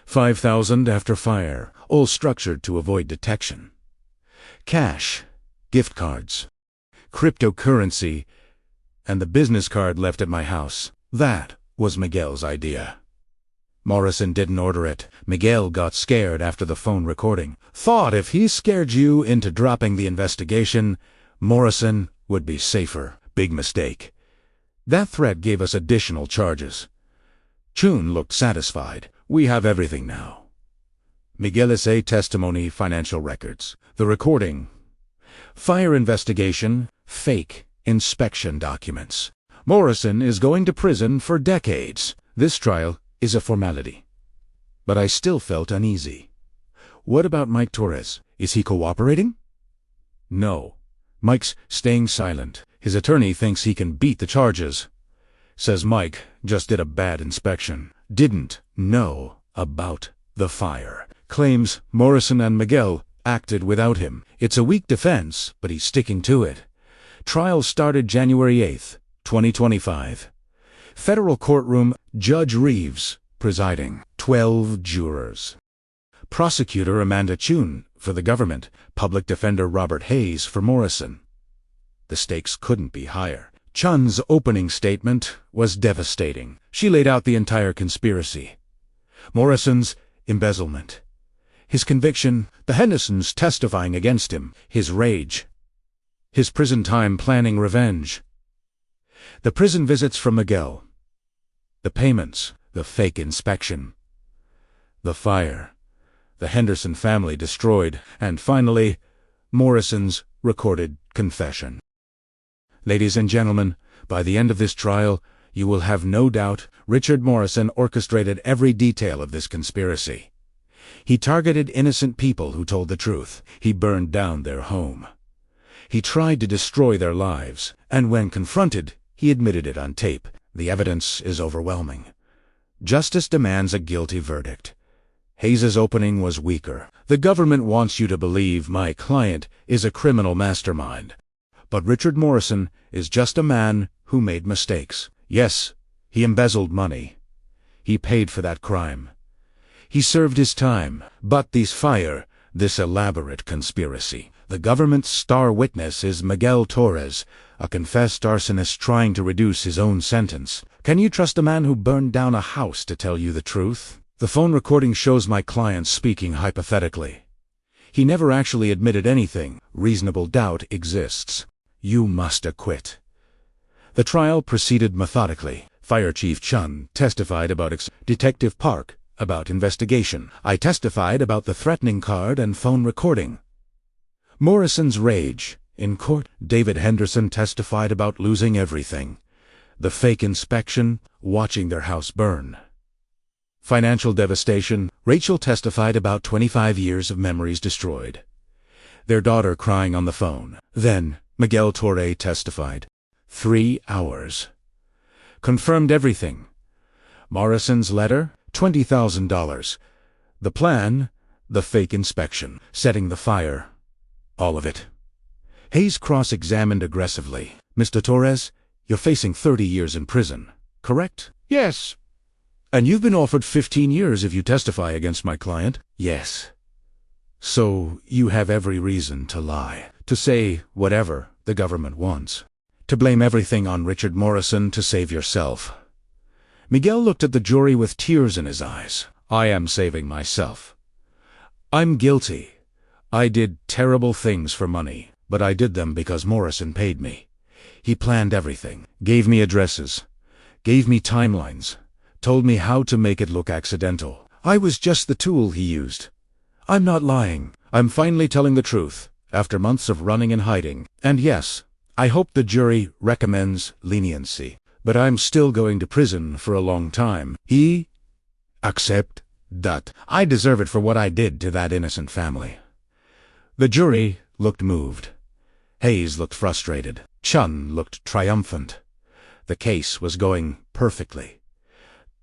$5,000 after fire, all structured to avoid detection. Cash, gift cards, cryptocurrency, and the business card left at my house. That was Miguel's idea. Morrison didn't order it. Miguel got scared after the phone recording. Thought if he scared you into dropping the investigation, Morrison would be safer. Big mistake. That threat gave us additional charges. Chun looked satisfied. We have everything now. Miguel S.A. testimony, financial records. The recording. Fire investigation, fake inspection documents. Morrison is going to prison for decades. This trial is a formality. But I still felt uneasy. What about Mike Torres? Is he cooperating? No. Mike's staying silent. His attorney thinks he can beat the charges. Says Mike just did a bad inspection. Didn't know about the fire. Claims Morrison and Miguel acted without him. It's a weak defense, but he's sticking to it. Trial started January 8th, 2025. Federal courtroom, Judge Reeves presiding. 12 jurors. Prosecutor Amanda Chun for the government. Public defender Robert Hayes for Morrison. The stakes couldn't be higher. Chun's opening statement was devastating. She laid out the entire conspiracy. Morrison's embezzlement. His conviction, the Hendersons testifying against him, his rage. His prison time planning revenge. The prison visits from Miguel. The payments, the fake inspection. The fire. The Henderson family destroyed. And finally, Morrison's recorded confession. Ladies and gentlemen, by the end of this trial, you will have no doubt Richard Morrison orchestrated every detail of this conspiracy. He targeted innocent people who told the truth. He burned down their home. He tried to destroy their lives, and when confronted, he admitted it on tape. The evidence is overwhelming. Justice demands a guilty verdict. Hayes's opening was weaker. The government wants you to believe my client is a criminal mastermind. But Richard Morrison is just a man who made mistakes. Yes, he embezzled money. He paid for that crime. He served his time. But this elaborate conspiracy. The government's star witness is Miguel Torres, a confessed arsonist trying to reduce his own sentence. Can you trust a man who burned down a house to tell you the truth? The phone recording shows my client speaking hypothetically. He never actually admitted anything. Reasonable doubt exists. You must acquit. The trial proceeded methodically. Fire Chief Chun testified about Detective Park, about investigation. I testified about the threatening card and phone recording. Morrison's rage. In court, David Henderson testified about losing everything. The fake inspection, watching their house burn. Financial devastation. Rachel testified about 25 years of memories destroyed. Their daughter crying on the phone. Then, Miguel Torre testified. 3 hours. Confirmed everything. Morrison's letter, $20,000. The plan, the fake inspection, setting the fire. All of it. Hayes cross-examined aggressively. Mr. Torres, you're facing 30 years in prison, correct? Yes. And you've been offered 15 years if you testify against my client? Yes. So you have every reason to lie, to say whatever the government wants, to blame everything on Richard Morrison to save yourself. Miguel looked at the jury with tears in his eyes. I am saving myself. I'm guilty. I did terrible things for money, but I did them because Morrison paid me. He planned everything, gave me addresses, gave me timelines, told me how to make it look accidental. I was just the tool he used. I'm not lying. I'm finally telling the truth, after months of running and hiding. And yes, I hope the jury recommends leniency. But I'm still going to prison for a long time. He accept that. I deserve it for what I did to that innocent family. The jury looked moved. Hayes looked frustrated. Chun looked triumphant. The case was going perfectly.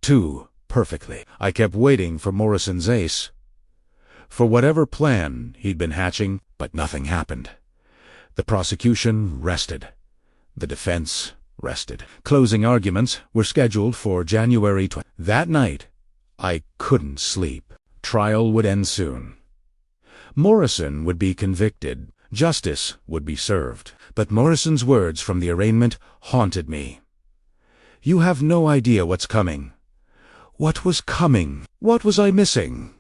Too perfectly. I kept waiting for Morrison's ace. For whatever plan he'd been hatching, but nothing happened. The prosecution rested. The defense rested. Closing arguments were scheduled for January 20. That night, I couldn't sleep. Trial would end soon. Morrison would be convicted. Justice would be served. But Morrison's words from the arraignment haunted me. You have no idea what's coming. What was coming? What was I missing?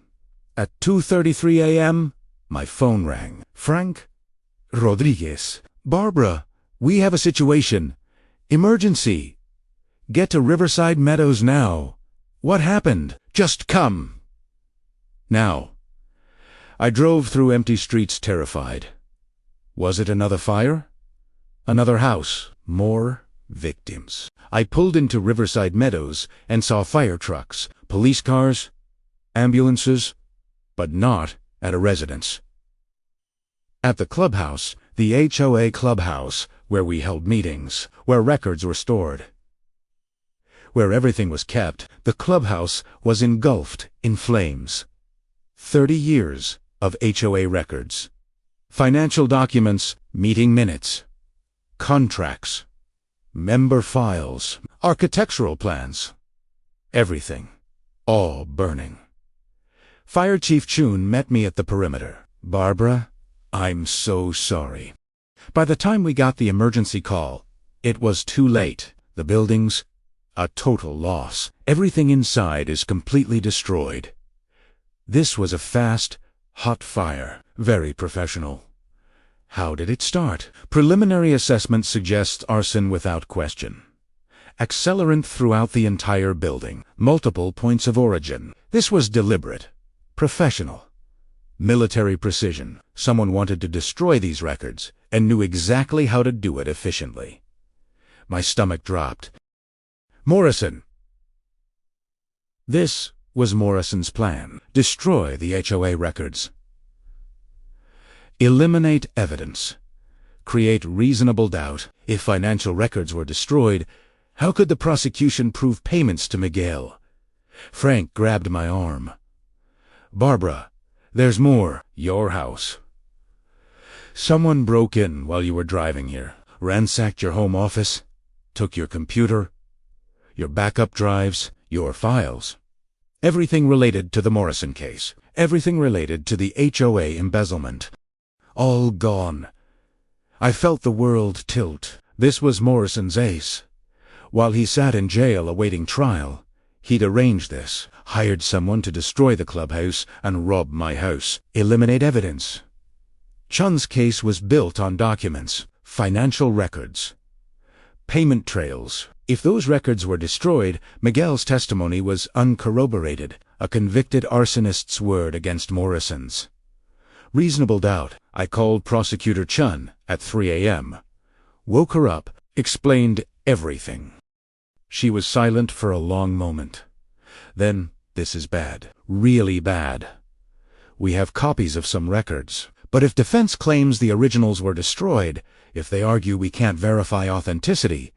At 2:33 a.m., my phone rang. Frank? Rodriguez. Barbara, we have a situation. Emergency. Get to Riverside Meadows now. What happened? Just come. Now. I drove through empty streets terrified. Was it another fire? Another house? More victims. I pulled into Riverside Meadows and saw fire trucks, police cars, ambulances, but not at a residence. At the clubhouse, the HOA clubhouse, where we held meetings, where records were stored, where everything was kept, the clubhouse was engulfed in flames. 30 years of HOA records. Financial documents, meeting minutes, contracts, member files, architectural plans. Everything. All burning. Fire Chief Chun met me at the perimeter. Barbara, I'm so sorry. By the time we got the emergency call, it was too late. The buildings, a total loss. Everything inside is completely destroyed. This was a fast, hot fire. Very professional. How did it start? Preliminary assessment suggests arson without question. Accelerant throughout the entire building. Multiple points of origin. This was deliberate. Professional. Military precision. Someone wanted to destroy these records and knew exactly how to do it efficiently. My stomach dropped. Morrison. This was Morrison's plan. Destroy the HOA records. Eliminate evidence. Create reasonable doubt. If financial records were destroyed, how could the prosecution prove payments to Miguel? Frank grabbed my arm. Barbara, there's more. Your house. Someone broke in while you were driving here, ransacked your home office, took your computer, your backup drives, your files. Everything related to the Morrison case. Everything related to the HOA embezzlement. All gone. I felt the world tilt. This was Morrison's ace. While he sat in jail awaiting trial, he'd arranged this, hired someone to destroy the clubhouse and rob my house, eliminate evidence. Chun's case was built on documents, financial records, payment trails. If those records were destroyed, Miguel's testimony was uncorroborated, a convicted arsonist's word against Morrison's. Reasonable doubt. I called Prosecutor Chun at 3 a.m. Woke her up, explained everything. She was silent for a long moment. Then, this is bad. Really bad. We have copies of some records. But if defense claims the originals were destroyed, if they argue we can't verify authenticity,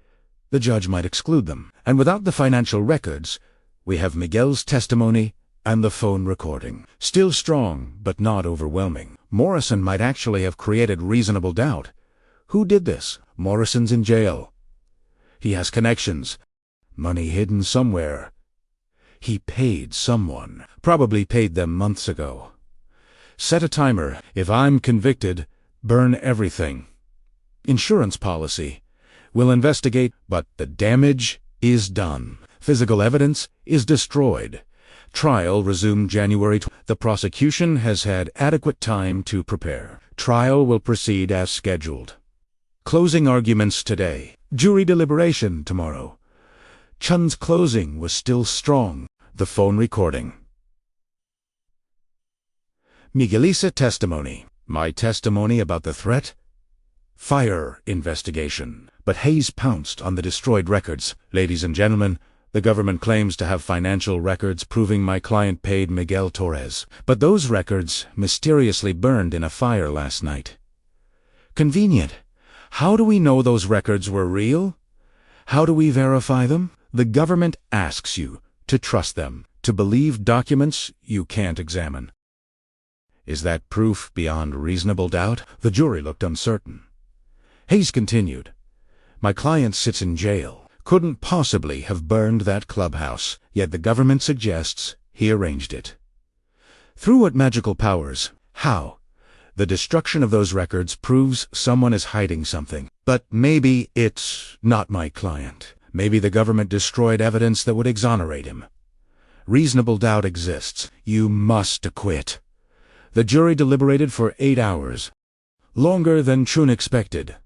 the judge might exclude them. And without the financial records, we have Miguel's testimony and the phone recording. Still strong, but not overwhelming. Morrison might actually have created reasonable doubt. Who did this? Morrison's in jail. He has connections. Money hidden somewhere. He paid someone. Probably paid them months ago. Set a timer. If I'm convicted, burn everything. Insurance policy. We'll investigate, but the damage is done. Physical evidence is destroyed. Trial resumed January 20. The prosecution has had adequate time to prepare. Trial will proceed as scheduled. Closing arguments today. Jury deliberation tomorrow. Chun's closing was still strong. The phone recording. Miguelisa testimony. My testimony about the threat? Fire investigation. But Hayes pounced on the destroyed records. Ladies and gentlemen, the government claims to have financial records proving my client paid Miguel Torres. But those records mysteriously burned in a fire last night. Convenient. How do we know those records were real? How do we verify them? The government asks you to trust them, to believe documents you can't examine. Is that proof beyond reasonable doubt? The jury looked uncertain. Hayes continued. My client sits in jail. Couldn't possibly have burned that clubhouse, yet the government suggests he arranged it. Through what magical powers? How? The destruction of those records proves someone is hiding something. But maybe it's not my client. Maybe the government destroyed evidence that would exonerate him. Reasonable doubt exists. You must acquit. The jury deliberated for 8 hours. Longer than Chun expected.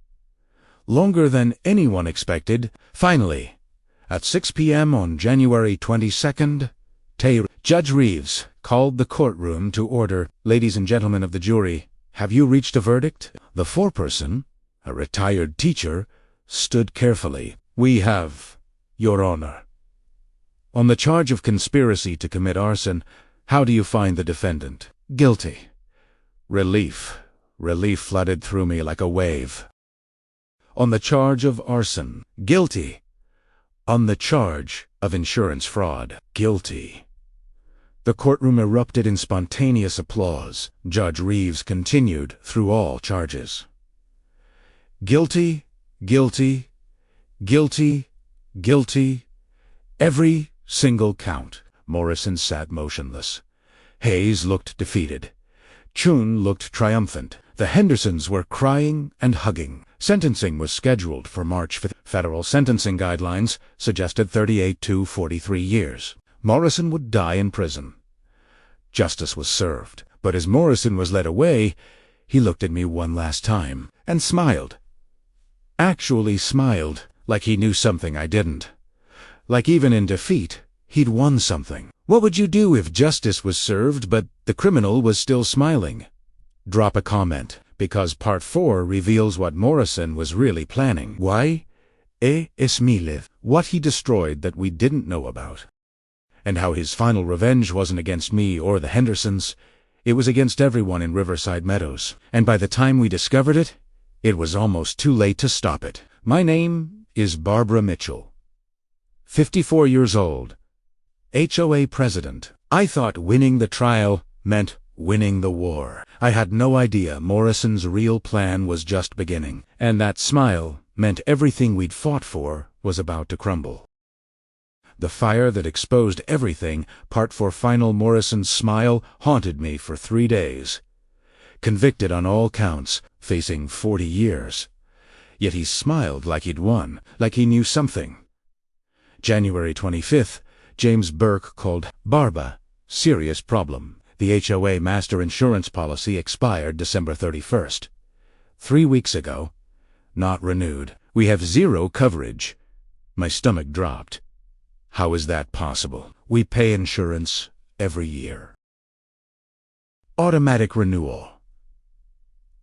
Longer than anyone expected. Finally, at 6 p.m. on January 22nd, Judge Reeves called the courtroom to order. Ladies and gentlemen of the jury, have you reached a verdict? The foreperson, a retired teacher, stood carefully. We have, Your Honor. On the charge of conspiracy to commit arson, how do you find the defendant? Guilty. Relief. Relief flooded through me like a wave. On the charge of arson, guilty. On the charge of insurance fraud, guilty. The courtroom erupted in spontaneous applause. Judge Reeves continued through all charges. Guilty, guilty, guilty, guilty. Every single count. Morrison sat motionless. Hayes looked defeated. Chun looked triumphant. The Hendersons were crying and hugging. Sentencing was scheduled for March 5th. Federal sentencing guidelines suggested 38 to 43 years. Morrison would die in prison. Justice was served, but as Morrison was led away, he looked at me one last time and smiled. Actually smiled, like he knew something I didn't. Like even in defeat, he'd won something. What would you do if justice was served but the criminal was still smiling? Drop a comment, because Part 4 reveals what Morrison was really planning. Why? What he destroyed that we didn't know about. And how his final revenge wasn't against me or the Hendersons. It was against everyone in Riverside Meadows. And by the time we discovered it, it was almost too late to stop it. My name is Barbara Mitchell. 54 years old. HOA president. I thought winning the trial meant winning the war. I had no idea Morrison's real plan was just beginning. And that smile meant everything we'd fought for was about to crumble. The fire that exposed everything, Part 4 final Morrison's smile, haunted me for 3 days. Convicted on all counts, facing 40 years. Yet he smiled like he'd won, like he knew something. January 25th, James Burke called Barba. Serious problem. The HOA master insurance policy expired December 31st. 3 weeks ago. Not renewed. We have 0 coverage. My stomach dropped. How is that possible? We pay insurance every year. Automatic renewal.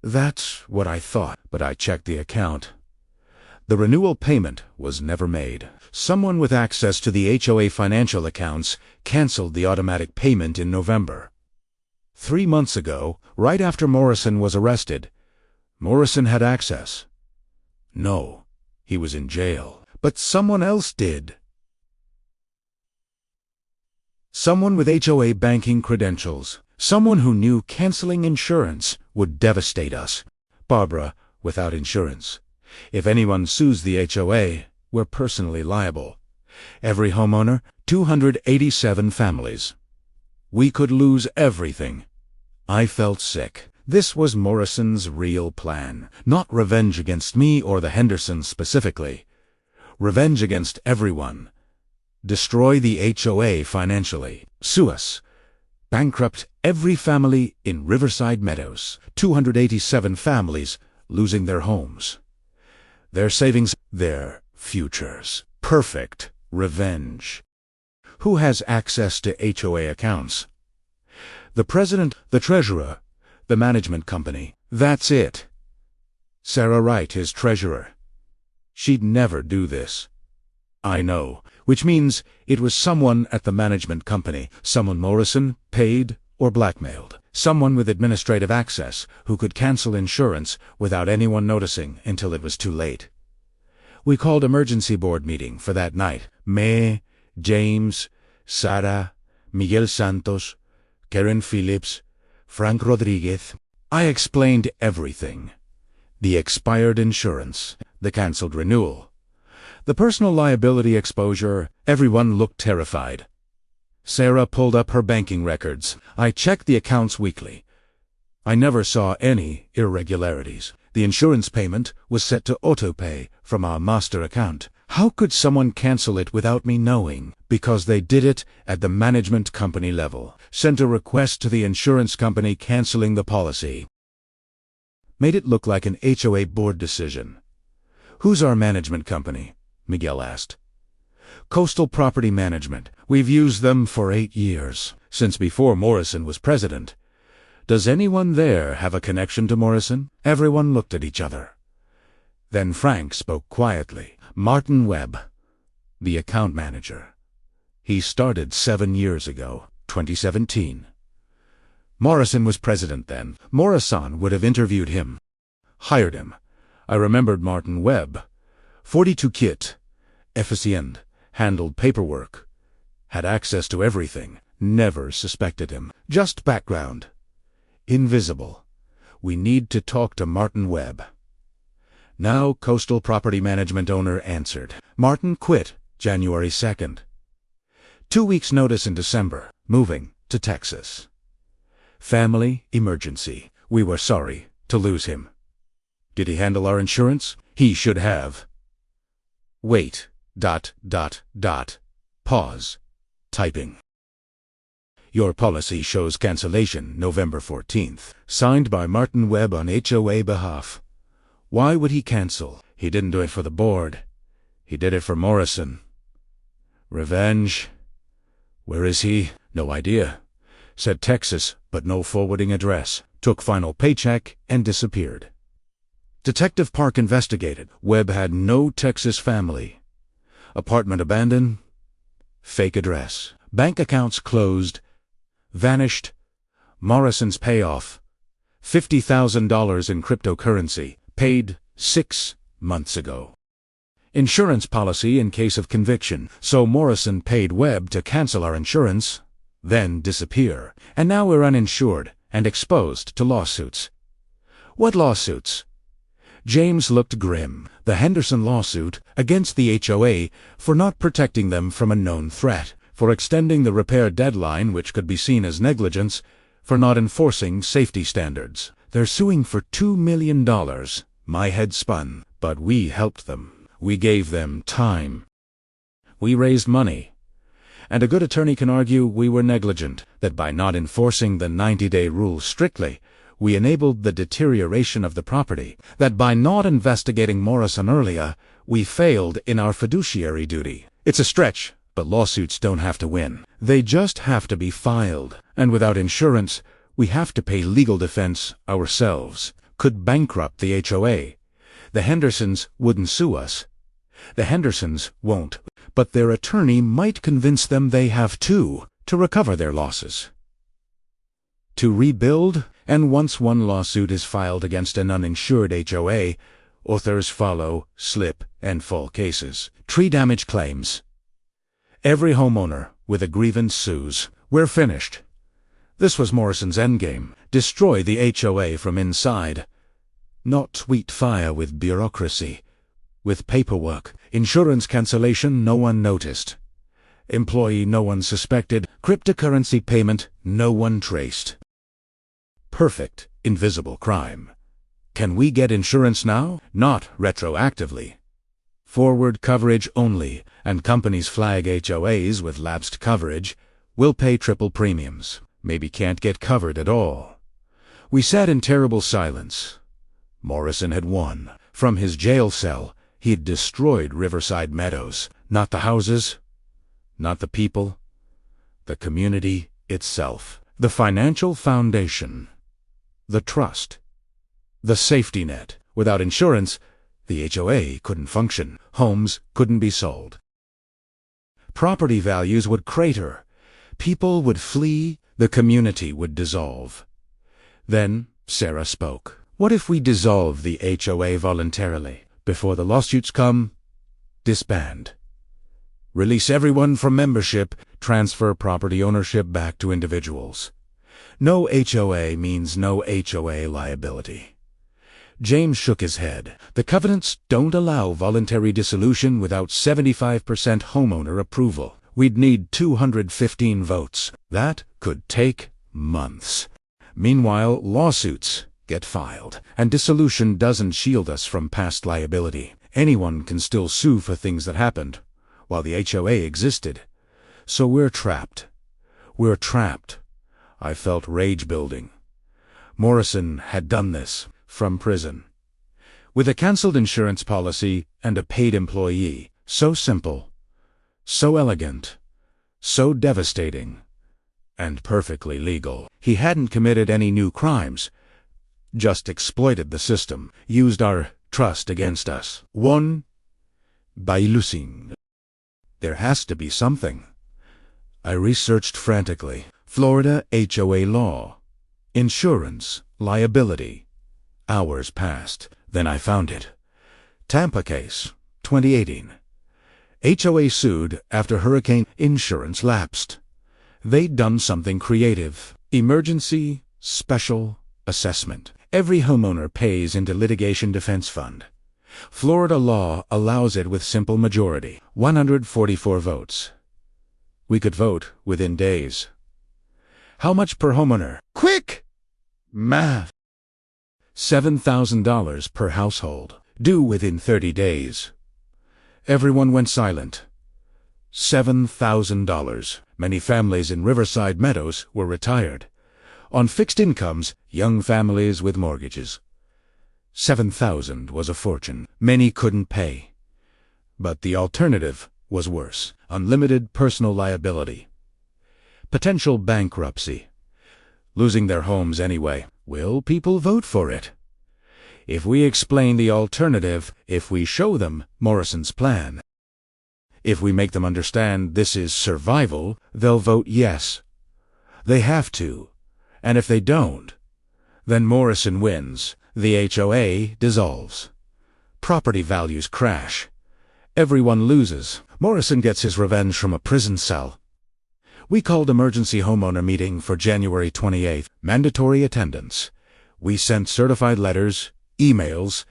That's what I thought, but I checked the account. The renewal payment was never made. Someone with access to the HOA financial accounts canceled the automatic payment in November. 3 months ago, right after Morrison was arrested, Morrison had access. No, he was in jail. But someone else did. Someone with HOA banking credentials. Someone who knew canceling insurance would devastate us. Barbara, without insurance. If anyone sues the HOA, we're personally liable. Every homeowner, 287 families. We could lose everything. I felt sick. This was Morrison's real plan. Not revenge against me or the Hendersons specifically. Revenge against everyone. Destroy the HOA financially. Sue us. Bankrupt every family in Riverside Meadows. 287 families losing their homes. Their savings, their futures. Perfect revenge. Who has access to HOA accounts? The president, the treasurer, the management company. That's it. Sarah Wright, his treasurer. She'd never do this. I know, which means it was someone at the management company, someone Morrison paid or blackmailed, someone with administrative access who could cancel insurance without anyone noticing until it was too late. We called emergency board meeting for that night. Me, James, Sarah, Miguel Santos, Karen Phillips, Frank Rodriguez. I explained everything. The expired insurance, the canceled renewal, the personal liability exposure. Everyone looked terrified. Sarah pulled up her banking records. I checked the accounts weekly. I never saw any irregularities. The insurance payment was set to autopay from our master account. How could someone cancel it without me knowing? Because they did it at the management company level. Sent a request to the insurance company canceling the policy. Made it look like an HOA board decision. Who's our management company? Miguel asked. Coastal Property Management. We've used them for 8 years, since before Morrison was president. Does anyone there have a connection to Morrison? Everyone looked at each other. Then Frank spoke quietly. Martin Webb, the account manager. He started 7 years ago, 2017. Morrison was president then. Morrison would have interviewed him. Hired him. I remembered Martin Webb. 42 kit. Efficient. Handled paperwork. Had access to everything. Never suspected him. Just background. Invisible. We need to talk to Martin Webb. Now Coastal Property Management owner answered. Martin quit January 2nd. 2 weeks notice in December. Moving to Texas. Family emergency. We were sorry to lose him. Did he handle our insurance? He should have. Wait. ... Pause. Typing. Your policy shows cancellation November 14th. Signed by Martin Webb on HOA behalf. Why would he cancel? He didn't do it for the board. He did it for Morrison. Revenge. Where is he? No idea. Said Texas, but no forwarding address. Took final paycheck and disappeared. Detective Park investigated. Webb had no Texas family. Apartment abandoned. Fake address. Bank accounts closed. Vanished. Morrison's payoff. $50,000 in cryptocurrency. Paid 6 months ago. Insurance policy in case of conviction. So Morrison paid Webb to cancel our insurance, then disappear. And now we're uninsured and exposed to lawsuits. What lawsuits? James looked grim. The Henderson lawsuit against the HOA for not protecting them from a known threat, for extending the repair deadline, which could be seen as negligence, for not enforcing safety standards. They're suing for $2 million. My head spun. But we helped them. We gave them time. We raised money. And a good attorney can argue we were negligent, that by not enforcing the 90-day rule strictly, we enabled the deterioration of the property, that by not investigating Morrison earlier, we failed in our fiduciary duty. It's a stretch, but lawsuits don't have to win. They just have to be filed. And without insurance, we have to pay legal defense ourselves. Could bankrupt the HOA. The Hendersons wouldn't sue us. The Hendersons won't, but their attorney might convince them they have to recover their losses. To rebuild, and once one lawsuit is filed against an uninsured HOA, others follow slip and fall cases. Tree damage claims. Every homeowner with a grievance sues. We're finished. This was Morrison's endgame. Destroy the HOA from inside. Not sweet fire with bureaucracy. With paperwork. Insurance cancellation no one noticed. Employee no one suspected. Cryptocurrency payment no one traced. Perfect, invisible crime. Can we get insurance now? Not retroactively. Forward coverage only, and companies flag HOAs with lapsed coverage. We'll pay triple premiums. Maybe can't get covered at all. We sat in terrible silence. Morrison had won. From his jail cell, he'd destroyed Riverside Meadows. Not the houses, not the people, the community itself. The financial foundation, the trust, the safety net. Without insurance, the HOA couldn't function. Homes couldn't be sold. Property values would crater. People would flee. The community would dissolve. Then Sarah spoke. What if we dissolve the HOA voluntarily? Before the lawsuits come, disband. Release everyone from membership, transfer property ownership back to individuals. No HOA means no HOA liability. James shook his head. The covenants don't allow voluntary dissolution without 75% homeowner approval. We'd need 215 votes. That could take months. Meanwhile, lawsuits get filed, and dissolution doesn't shield us from past liability. Anyone can still sue for things that happened while the HOA existed. So we're trapped. We're trapped. I felt rage building. Morrison had done this from prison. With a cancelled insurance policy and a paid employee. So simple, so elegant, so devastating, and perfectly legal. He hadn't committed any new crimes, just exploited the system, used our trust against us. Won by losing. There has to be something. I researched frantically. Florida HOA law, insurance, liability. Hours passed. Then I found it. Tampa case, 2018. HOA sued after hurricane insurance lapsed. They'd done something creative. Emergency special assessment. Every homeowner pays into litigation defense fund. Florida law allows it with simple majority, 144 votes. We could vote within days. How much per homeowner? Quick! Math. $7,000 per household, due within 30 days. Everyone went silent. $7,000. Many families in Riverside Meadows were retired. On fixed incomes, young families with mortgages. $7,000 was a fortune. Many couldn't pay. But the alternative was worse. Unlimited personal liability. Potential bankruptcy. Losing their homes anyway. Will people vote for it? If we explain the alternative, if we show them Morrison's plan, if we make them understand this is survival, they'll vote yes. They have to. And if they don't, then Morrison wins. The HOA dissolves. Property values crash. Everyone loses. Morrison gets his revenge from a prison cell. We called emergency homeowner meeting for January 28th. Mandatory attendance. We sent certified letters, emails,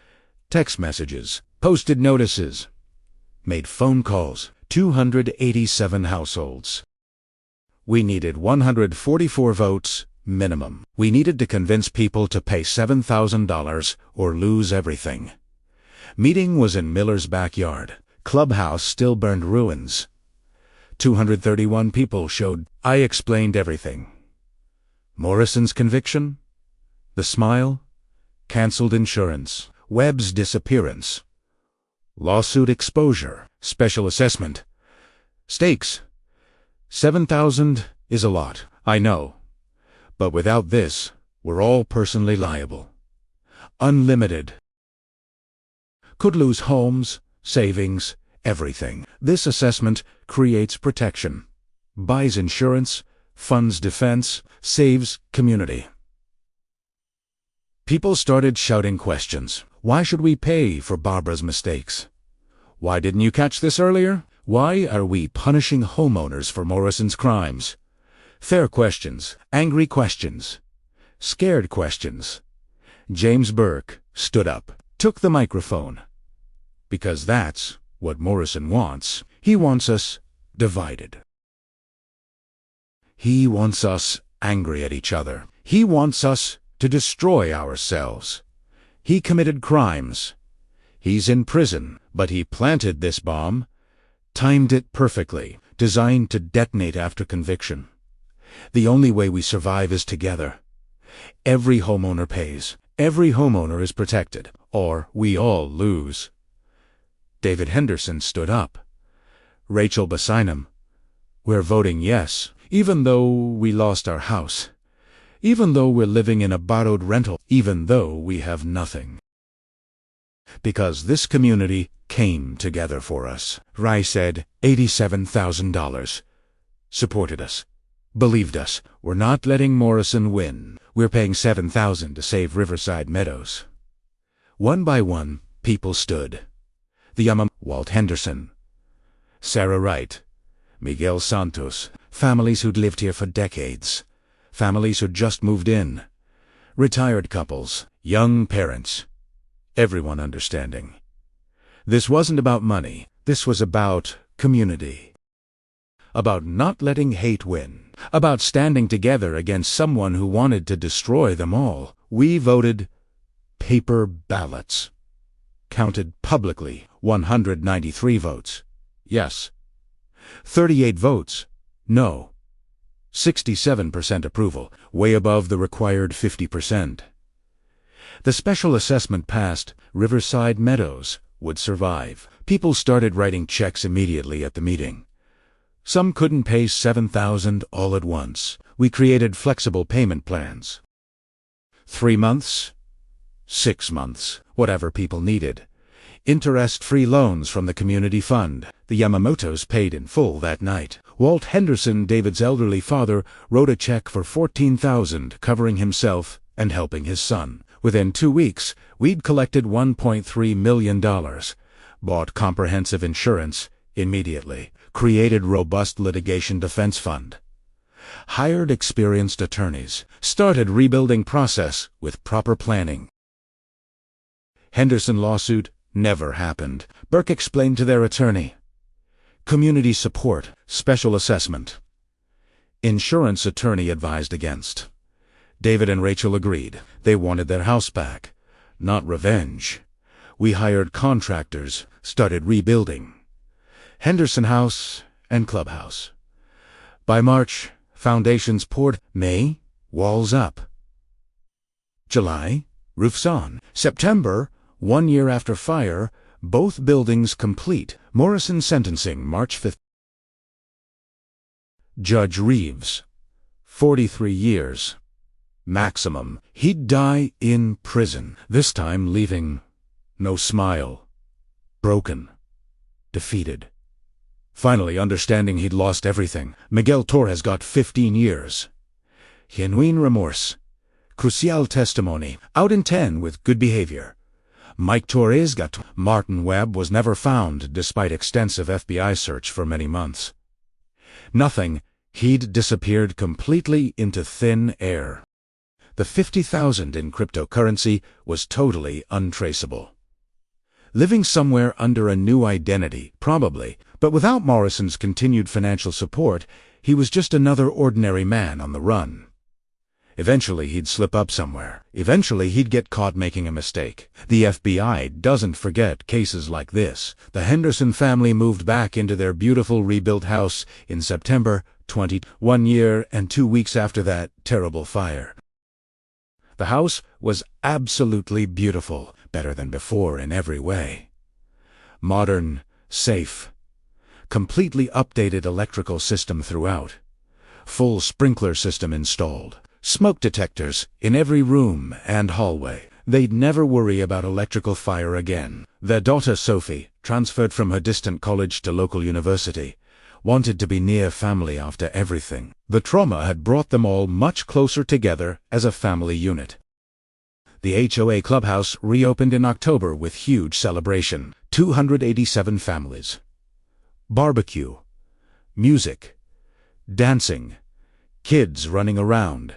text messages, posted notices, made phone calls. 287 households. We needed 144 votes minimum. We needed to convince people to pay $7,000 or lose everything. Meeting was in Miller's backyard. Clubhouse still burned ruins. 231 people showed. I explained everything. Morrison's conviction, the smile, cancelled insurance, Webb's disappearance, lawsuit exposure, special assessment, stakes. $7,000 is a lot, I know. But without this, we're all personally liable. Unlimited. Could lose homes, savings, everything. This assessment creates protection, buys insurance, funds defense, saves community. People started shouting questions. Why should we pay for Barbara's mistakes? Why didn't you catch this earlier? Why are we punishing homeowners for Morrison's crimes? Fair questions, angry questions, scared questions. James Burke stood up, took the microphone. Because that's what Morrison wants. He wants us divided. He wants us angry at each other. He wants us to destroy ourselves. He committed crimes. He's in prison, but he planted this bomb, timed it perfectly, designed to detonate after conviction. The only way we survive is together. Every homeowner pays. Every homeowner is protected, or we all lose. David Henderson stood up. Rachel Basinum. We're voting yes, even though we lost our house. Even though we're living in a borrowed rental. Even though we have nothing. Because this community came together for us. Rye said $87,000. Supported us. Believed us. We're not letting Morrison win. We're paying $7,000 to save Riverside Meadows. One by one, people stood. The Walt Henderson, Sarah Wright, Miguel Santos, families who'd lived here for decades, families who'd just moved in, retired couples, young parents, everyone understanding. This wasn't about money. This was about community. About not letting hate win. About standing together against someone who wanted to destroy them all. We voted paper ballots. counted publicly, 193 votes. Yes. 38 votes. No. 67% approval, way above the required 50%. The special assessment passed. Riverside Meadows would survive. People started writing checks immediately at the meeting. Some couldn't pay $7,000 all at once. We created flexible payment plans. 3 months, 6 months, whatever people needed. Interest-free loans from the community fund. The Yamamotos paid in full that night. Walt Henderson, David's elderly father, wrote a check for $14,000, covering himself and helping his son. Within 2 weeks, we'd collected $1.3 million, bought comprehensive insurance immediately, created robust litigation defense fund, hired experienced attorneys, started rebuilding process with proper planning. Henderson lawsuit never happened. Burke explained to their attorney. Community support, special assessment. Insurance attorney advised against. David and Rachel agreed. They wanted their house back, not revenge. We hired contractors, started rebuilding. Henderson House and Clubhouse. By March, foundations poured. May, walls up. July, roofs on. September, 1 year after fire, both buildings complete. Morrison sentencing, March 5th. Judge Reeves, 43 years. Maximum. He'd die in prison, this time leaving no smile. Broken. Defeated. Finally understanding he'd lost everything. Miguel Torres got 15 years. Genuine remorse. Crucial testimony. Out in 10 with good behavior. Mike Torres got. Martin Webb was never found despite extensive FBI search for many months. Nothing. He'd disappeared completely into thin air. The $50,000 in cryptocurrency was totally untraceable. Living somewhere under a new identity, probably, but without Morrison's continued financial support, he was just another ordinary man on the run. Eventually he'd slip up somewhere. Eventually he'd get caught making a mistake. The FBI doesn't forget cases like this. The Henderson family moved back into their beautiful rebuilt house in September 1 year and 2 weeks after that terrible fire. The house was absolutely beautiful, better than before in every way. Modern, safe, completely updated electrical system throughout. Full sprinkler system installed. Smoke detectors in every room and hallway. They'd never worry about electrical fire again. Their daughter Sophie, transferred from her distant college to local university, wanted to be near family after everything. The trauma had brought them all much closer together as a family unit. The HOA clubhouse reopened in October with huge celebration. 287 families. Barbecue. Music. Dancing. Kids running around.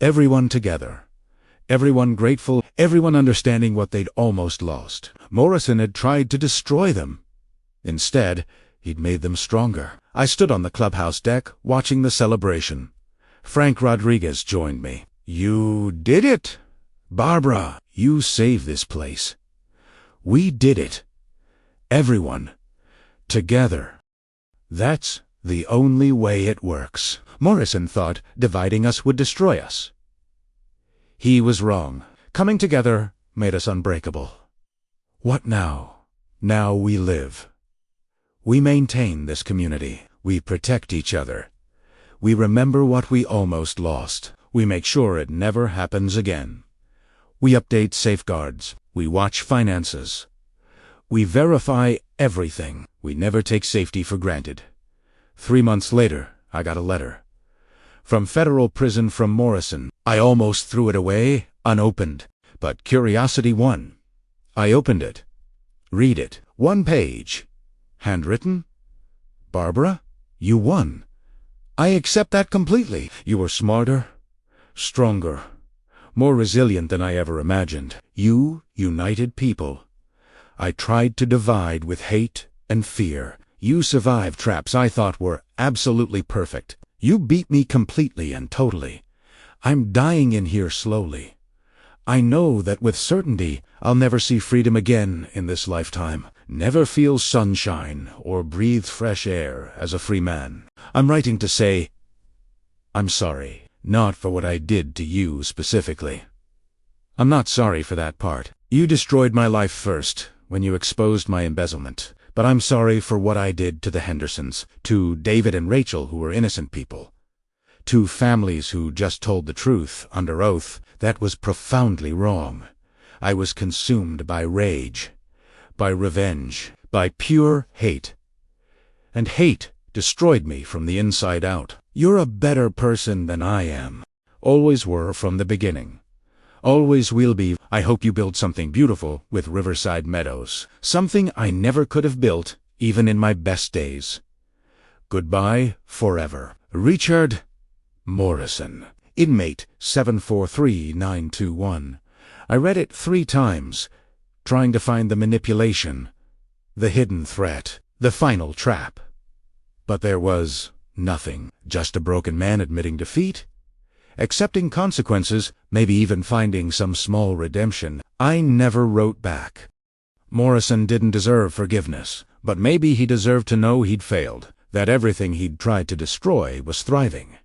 Everyone together. Everyone grateful. Everyone understanding what they'd almost lost. Morrison had tried to destroy them. Instead, he'd made them stronger. I stood on the clubhouse deck, watching the celebration. Frank Rodriguez joined me. "You did it! Barbara, you saved this place. We did it. Everyone. Together. That's the only way it works." Morrison thought dividing us would destroy us. He was wrong. Coming together made us unbreakable. What now? Now we live. We maintain this community. We protect each other. We remember what we almost lost. We make sure it never happens again. We update safeguards. We watch finances. We verify everything. We never take safety for granted. 3 months later, I got a letter. From federal prison from Morrison. I almost threw it away, unopened. But curiosity won. I opened it. Read it. 1 page. Handwritten. "Barbara, you won. I accept that completely. You were smarter, stronger, more resilient than I ever imagined. You united people. I tried to divide with hate and fear. You survived traps I thought were absolutely perfect. You beat me completely and totally. I'm dying in here slowly. I know that with certainty I'll never see freedom again in this lifetime, never feel sunshine or breathe fresh air as a free man. I'm writing to say, I'm sorry, not for what I did to you specifically. I'm not sorry for that part. You destroyed my life first, when you exposed my embezzlement. But I'm sorry for what I did to the Hendersons, to David and Rachel, who were innocent people. To families who just told the truth, under oath. That was profoundly wrong. I was consumed by rage, by revenge, by pure hate. And hate destroyed me from the inside out. You're a better person than I am. Always were from the beginning. Always will be. I hope you build something beautiful with Riverside Meadows. Something I never could have built, even in my best days. Goodbye forever. Richard Morrison. Inmate 743921. I read it 3 times, trying to find the manipulation, the hidden threat, the final trap. But there was nothing. Just a broken man admitting defeat, accepting consequences, maybe even finding some small redemption. I never wrote back. Morrison didn't deserve forgiveness, but maybe he deserved to know he'd failed, that everything he'd tried to destroy was thriving.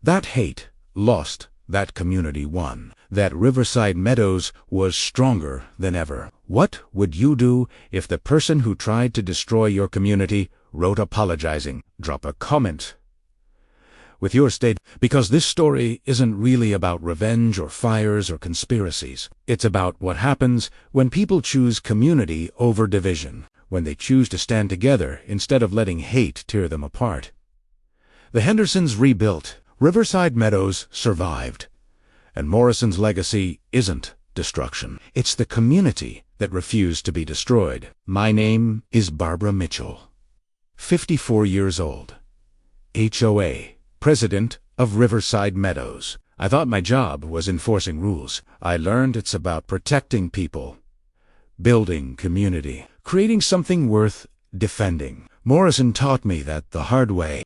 That hate lost, that community won, that Riverside Meadows was stronger than ever. What would you do if the person who tried to destroy your community wrote apologizing? Drop a comment with your state, because this story isn't really about revenge or fires or conspiracies. It's about what happens when people choose community over division, when they choose to stand together instead of letting hate tear them apart. The Hendersons rebuilt. Riverside Meadows survived. And Morrison's legacy isn't destruction. It's the community that refused to be destroyed. My name is Barbara Mitchell, 54 years old, HOA, president of Riverside Meadows. I thought my job was enforcing rules. I learned it's about protecting people, building community, creating something worth defending. Morrison taught me that the hard way.